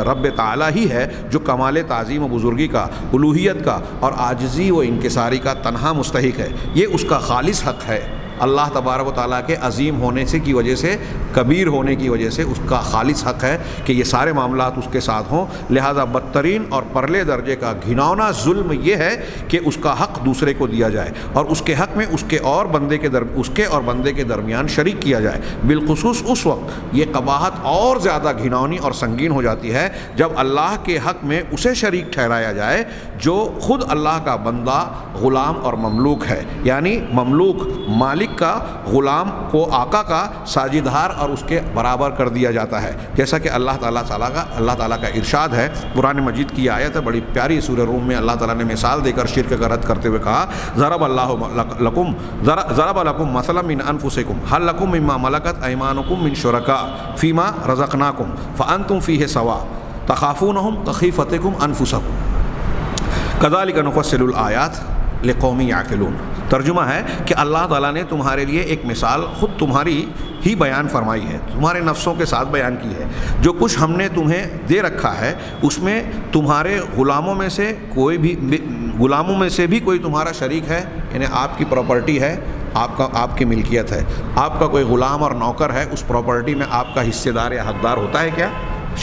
رب تعالیٰ ہی ہے جو کمال تعظیم و بزرگی کا، الوہیت کا اور عاجزی و انکساری کا تنہا مستحق ہے، یہ اس کا خالص حق ہے۔ اللہ تبارک و تعالیٰ کے عظیم ہونے سے کی وجہ سے، کبیر ہونے کی وجہ سے اس کا خالص حق ہے کہ یہ سارے معاملات اس کے ساتھ ہوں۔ لہذا بدترین اور پرلے درجے کا گھناؤنا ظلم یہ ہے کہ اس کا حق دوسرے کو دیا جائے اور اس کے حق میں اس کے اور بندے کے درمیان شریک کیا جائے۔ بالخصوص اس وقت یہ قباحت اور زیادہ گھناؤنی اور سنگین ہو جاتی ہے جب اللہ کے حق میں اسے شریک ٹھہرایا جائے جو خود اللہ کا بندہ، غلام اور مملوک ہے، یعنی مملوک مالک کا، غلام کو آقا کا ساجدہار اور اس کے برابر کر دیا جاتا ہے، جیسا کہ اللہ تعالیٰ کا ارشاد ہے۔ قرآن مجید کی آیت ہے، بڑی پیاری سورہ روم میں اللہ تعالیٰ نے مثال دے کر شرک کا رد کرتے ہوئے کہا، ضرب لکم مثلا من انفسکم هل لکم مما ملکت ایمانکم من شرکاء فیما رزقناکم فانتم فیہ سواء تخافونہم کخیفتکم انفسکم کذالک نفصل الآیات لقوم یعقلون۔ ترجمہ ہے کہ اللہ تعالیٰ نے تمہارے لیے ایک مثال خود تمہاری ہی بیان فرمائی ہے، تمہارے نفسوں کے ساتھ بیان کی ہے۔ جو کچھ ہم نے تمہیں دے رکھا ہے اس میں تمہارے غلاموں میں سے بھی کوئی تمہارا شریک ہے، یعنی آپ کی پراپرٹی ہے، آپ کی ملکیت ہے، آپ کا کوئی غلام اور نوکر ہے، اس پراپرٹی میں آپ کا حصے دار یا حقدار ہوتا ہے کیا،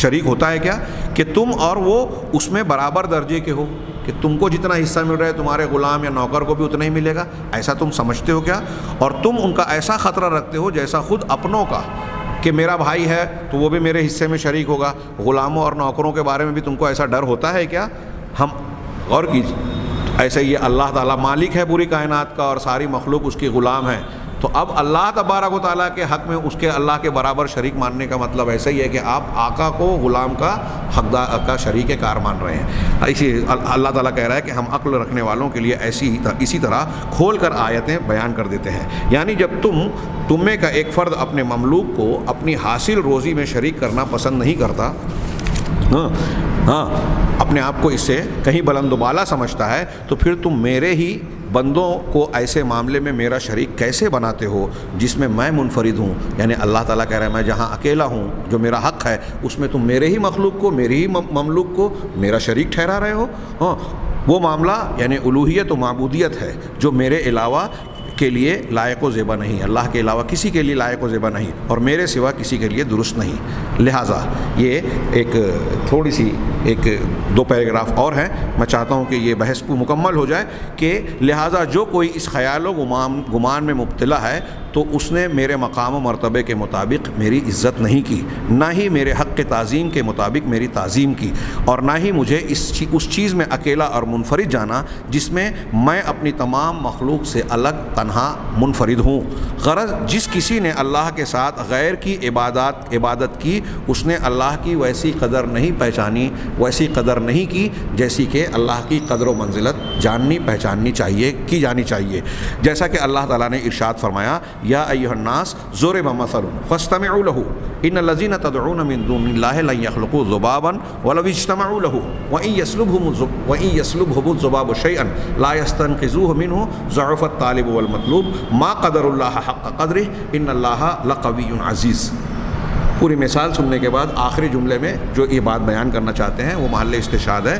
شریک ہوتا ہے کیا، کہ تم اور وہ اس میں برابر درجے کے ہو، کہ تم کو جتنا حصہ مل رہا ہے تمہارے غلام یا نوکر کو بھی اتنا ہی ملے گا، ایسا تم سمجھتے ہو کیا؟ اور تم ان کا ایسا خطرہ رکھتے ہو جیسا خود اپنوں کا، کہ میرا بھائی ہے تو وہ بھی میرے حصے میں شریک ہوگا۔ غلاموں اور نوکروں کے بارے میں بھی تم کو ایسا ڈر ہوتا ہے کیا؟ ہم غور کیجیے، ایسے یہ اللہ تعالیٰ مالک ہے پوری کائنات کا اور ساری مخلوق اس کی غلام ہے، تو اب اللہ تبارک و تعالیٰ کے حق میں اس کے اللہ کے برابر شریک ماننے کا مطلب ایسا ہی ہے کہ آپ آقا کو غلام کا حقدار کا شریک کار مان رہے ہیں۔ اسی اللہ تعالیٰ کہہ رہا ہے کہ ہم عقل رکھنے والوں کے لیے اسی طرح کھول کر آیتیں بیان کر دیتے ہیں، یعنی جب تم میں کا ایک فرد اپنے مملوک کو اپنی حاصل روزی میں شریک کرنا پسند نہیں کرتا، اپنے آپ کو اس سے کہیں بلند و بالا سمجھتا ہے، تو پھر تم میرے ہی بندوں کو ایسے معاملے میں میرا شریک کیسے بناتے ہو جس میں میں منفرد ہوں؟ یعنی اللہ تعالیٰ کہہ رہا ہے میں جہاں اکیلا ہوں، جو میرا حق ہے اس میں تم میرے ہی مخلوق کو، میرے ہی مملوک کو میرا شریک ٹھہرا رہے ہو۔ وہ معاملہ یعنی الوہیت و معبودیت ہے جو میرے علاوہ کے لیے لائق و زیبا نہیں، اللہ کے علاوہ کسی کے لیے لائق و زیبا نہیں اور میرے سوا کسی کے لیے درست نہیں۔ لہٰذا یہ تھوڑی سی دو پیراگراف اور ہیں، میں چاہتا ہوں کہ یہ بحث مکمل ہو جائے کہ لہٰذا جو کوئی اس خیال و گمان میں مبتلا ہے تو اس نے میرے مقام و مرتبے کے مطابق میری عزت نہیں کی، نہ ہی میرے حق کے تعظیم کے مطابق میری تعظیم کی، اور نہ ہی مجھے اس چیز میں اکیلا اور منفرد جانا جس میں میں اپنی تمام مخلوق سے الگ تنہا منفرد ہوں۔ غرض جس کسی نے اللہ کے ساتھ غیر کی عبادت کی اس نے اللہ کی ویسی قدر نہیں پہچانی، ویسی قدر نہیں کی جیسی کہ اللہ کی قدر و منزلت جاننی پہچاننی چاہیے، کی جانی چاہیے۔ جیسا کہ اللہ تعالیٰ نے ارشاد فرمایا، یا ایھا الناس ضرب مثل فاستمعوا له ان الذين تدعون من دون الله لن يخلقوا ذبابا ولو اجتمعوا له وان يسلبهم الذباب شيئا لا يستنقذوه منه ضعف الطالب والمطلوب ما قدر الله حق قدره ان الله لقوي عزيز۔ پوری مثال سننے کے بعد آخری جملے میں جو یہ بات بیان کرنا چاہتے ہیں وہ محل استشہاد ہے۔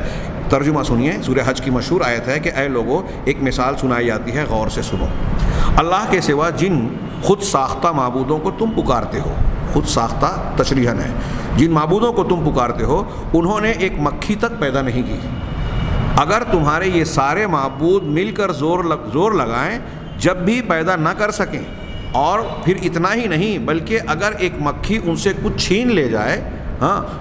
ترجمہ سنیے، سورہ حج کی مشہور آیت ہے کہ اے لوگو ایک مثال سنائی جاتی ہے، غور سے سنو۔ اللہ کے سوا جن خود ساختہ معبودوں کو تم پکارتے ہو، خود ساختہ تشریحاً ہے، جن معبودوں کو تم پکارتے ہو انہوں نے ایک مکھی تک پیدا نہیں کی۔ اگر تمہارے یہ سارے معبود مل کر زور لگائیں جب بھی پیدا نہ کر سکیں، اور پھر اتنا ہی نہیں بلکہ اگر ایک مکھی ان سے کچھ چھین لے جائے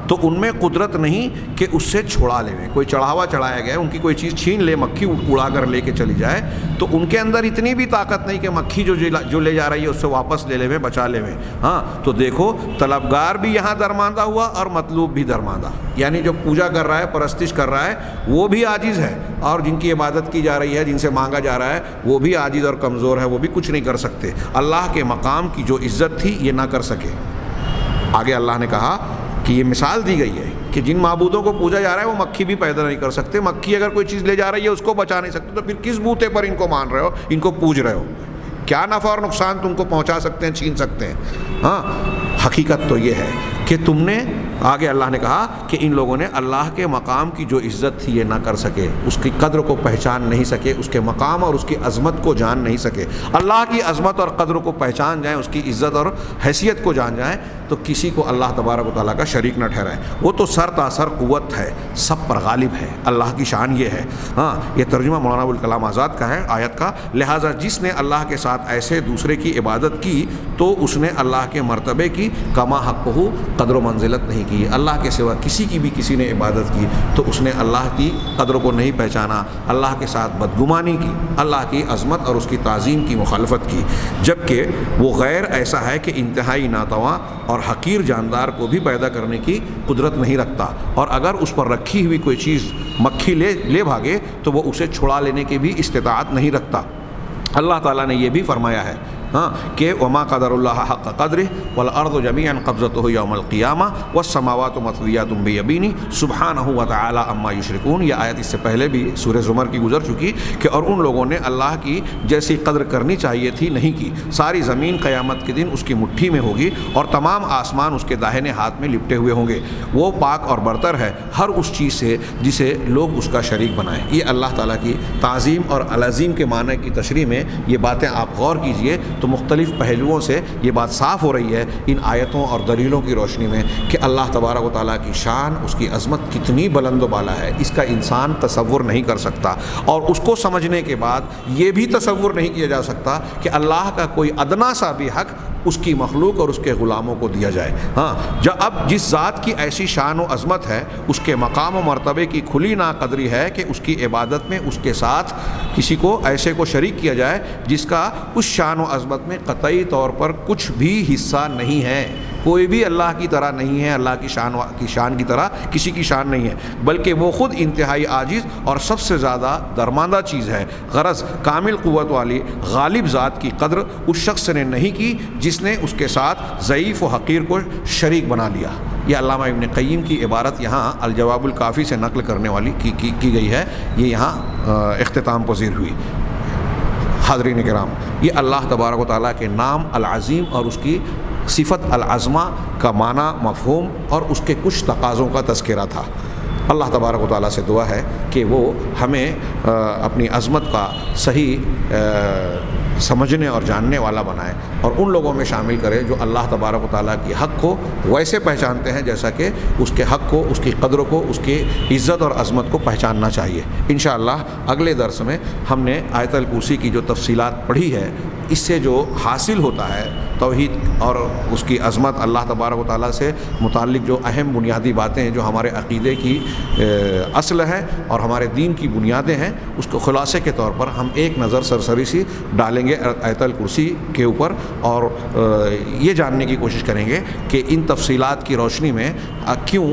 تو ان میں قدرت نہیں کہ اس سے چھڑا لیں۔ کوئی چڑھاوا چڑھایا گیا ہے، ان کی کوئی چیز چھین لے، مکھی اڑا کر لے کے چلی جائے، تو ان کے اندر اتنی بھی طاقت نہیں کہ مکھی جو لے جا رہی ہے اس سے واپس لے لے، بچا لے۔ تو دیکھو طلبگار بھی یہاں درماندہ ہوا اور مطلوب بھی درماندہ، یعنی جو پوجا کر رہا ہے، پرستش کر رہا ہے وہ بھی عاجز ہے، اور جن کی عبادت کی جا رہی ہے، جن سے مانگا جا رہا ہے وہ بھی عاجز اور کمزور ہے، وہ بھی کچھ نہیں کر سکتے۔ اللہ کے مقام کی جو عزت تھی یہ نہ کر سکے۔ آگے اللہ نے کہا کہ یہ مثال دی گئی ہے کہ جن معبودوں کو پوجا جا رہا ہے وہ مکھی بھی پیدا نہیں کر سکتے۔ مکھی اگر کوئی چیز لے جا رہی ہے اس کو بچا نہیں سکتے، تو پھر کس بوتے پر ان کو مان رہے ہو، ان کو پوج رہے ہو؟ کیا نفع اور نقصان تم کو پہنچا سکتے ہیں، چھین سکتے ہیں؟ حقیقت تو یہ ہے کہ تم نے آگے اللہ نے کہا کہ ان لوگوں نے اللہ کے مقام کی جو عزت تھی یہ نہ کر سکے، اس کی قدر کو پہچان نہیں سکے، اس کے مقام اور اس کی عظمت کو جان نہیں سکے۔ اللہ کی عظمت اور قدر کو پہچان جائیں، اس کی عزت اور حیثیت کو جان جائیں تو کسی کو اللہ تبارک و تعالیٰ کا شریک نہ ٹھہرائیں۔ وہ تو سر تاثر قوت ہے، سب پر غالب ہے، اللہ کی شان یہ ہے۔ ہاں، یہ ترجمہ مولانا ابوالکلام آزاد کا ہے آیت کا۔ لہٰذا جس نے اللہ کے ساتھ ایسے دوسرے کی عبادت کی تو اس نے اللہ کے مرتبے کی کما حق ہو قدر و منزلت نہیں کی۔ اللہ کے سوا کسی کی بھی کسی نے عبادت کی تو اس نے اللہ کی قدر کو نہیں پہچانا، اللہ کے ساتھ بدگمانی کی، اللہ کی عظمت اور اس کی تعظیم کی مخالفت کی، جبکہ وہ غیر ایسا ہے کہ انتہائی ناتواں اور حقیر جاندار کو بھی پیدا کرنے کی قدرت نہیں رکھتا، اور اگر اس پر رکھی ہوئی کوئی چیز مکھی لے بھاگے تو وہ اسے چھڑا لینے کی بھی استطاعت نہیں رکھتا۔ اللہ تعالیٰ نے یہ بھی فرمایا ہے کہ وما قدر اللہ حق قدرہ والارض جميعا قبضته یوم القیامہ والسماوات مطویات بیمینہ سبحانہ وتعالی عما یشرکون۔ یہ آیت اس سے پہلے بھی سورہ زمر کی گزر چکی کہ اور ان لوگوں نے اللہ کی جیسی قدر کرنی چاہیے تھی نہیں کی۔ ساری زمین قیامت کے دن اس کی مٹھی میں ہوگی اور تمام آسمان اس کے داہنے ہاتھ میں لپٹے ہوئے ہوں گے۔ وہ پاک اور برتر ہے ہر اس چیز سے جسے لوگ اس کا شریک بنائیں۔ یہ اللہ تعالیٰ کی تعظیم اور العظیم کے معنی کی تشریح میں یہ باتیں آپ غور کیجئے تو مختلف پہلوؤں سے یہ بات صاف ہو رہی ہے ان آیتوں اور دلیلوں کی روشنی میں کہ اللہ تبارک و تعالیٰ کی شان، اس کی عظمت کتنی بلند و بالا ہے، اس کا انسان تصور نہیں کر سکتا، اور اس کو سمجھنے کے بعد یہ بھی تصور نہیں کیا جا سکتا کہ اللہ کا کوئی ادنا سا بھی حق اس کی مخلوق اور اس کے غلاموں کو دیا جائے۔ ہاں، اب جس ذات کی ایسی شان و عظمت ہے، اس کے مقام و مرتبے کی کھلی ناقدری ہے کہ اس کی عبادت میں اس کے ساتھ کسی کو ایسے کو شریک کیا جائے جس کا اس شان و عظمت میں قطعی طور پر کچھ بھی حصہ نہیں ہے۔ کوئی بھی اللہ کی طرح نہیں ہے، اللہ کی شان کی طرح کسی کی شان نہیں ہے، بلکہ وہ خود انتہائی عاجز اور سب سے زیادہ درماندہ چیز ہے۔ غرض کامل قوت والی غالب ذات کی قدر اس شخص نے نہیں کی جس نے اس کے ساتھ ضعیف و حقیر کو شریک بنا لیا۔ یہ علامہ ابن قیم کی عبارت یہاں الجواب الکافی سے نقل کرنے والی کی گئی ہے، یہ یہاں اختتام پذیر ہوئی۔ حاضرین کرام، یہ اللہ تبارک و تعالیٰ کے نام العظیم اور اس کی صفت العظمہ کا معنی، مفہوم اور اس کے کچھ تقاضوں کا تذکرہ تھا۔ اللہ تبارک و تعالیٰ سے دعا ہے کہ وہ ہمیں اپنی عظمت کا صحیح سمجھنے اور جاننے والا بنائے اور ان لوگوں میں شامل کرے جو اللہ تبارک و تعالیٰ کی حق کو ویسے پہچانتے ہیں جیسا کہ اس کے حق کو، اس کی قدر کو، اس کی عزت اور عظمت کو پہچاننا چاہیے۔ انشاءاللہ اگلے درس میں ہم نے آیت الکرسی کی جو تفصیلات پڑھی ہے، اس سے جو حاصل ہوتا ہے توحید اور اس کی عظمت، اللہ تبارک و تعالیٰ سے متعلق جو اہم بنیادی باتیں ہیں جو ہمارے عقیدے کی اصل ہے اور ہمارے دین کی بنیادیں ہیں، اس کو خلاصے کے طور پر ہم ایک نظر سرسری سی ڈالیں گے آیت الکرسی کے اوپر، اور یہ جاننے کی کوشش کریں گے کہ ان تفصیلات کی روشنی میں کیوں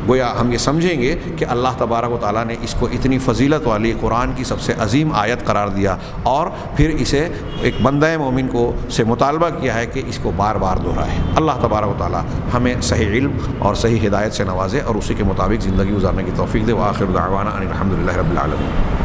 گویا ہم یہ سمجھیں گے کہ اللہ تبارک و تعالیٰ نے اس کو اتنی فضیلت والی قرآن کی سب سے عظیم آیت قرار دیا اور پھر اسے ایک بندہ مومن کو سے مطالبہ کیا ہے کہ اس کو بار بار دہرائے۔ اللہ تبارک و تعالیٰ ہمیں صحیح علم اور صحیح ہدایت سے نوازے اور اسی کے مطابق زندگی گزارنے کی توفیق دے۔ وآخر دعوانا ان الحمد للہ رب العالمین۔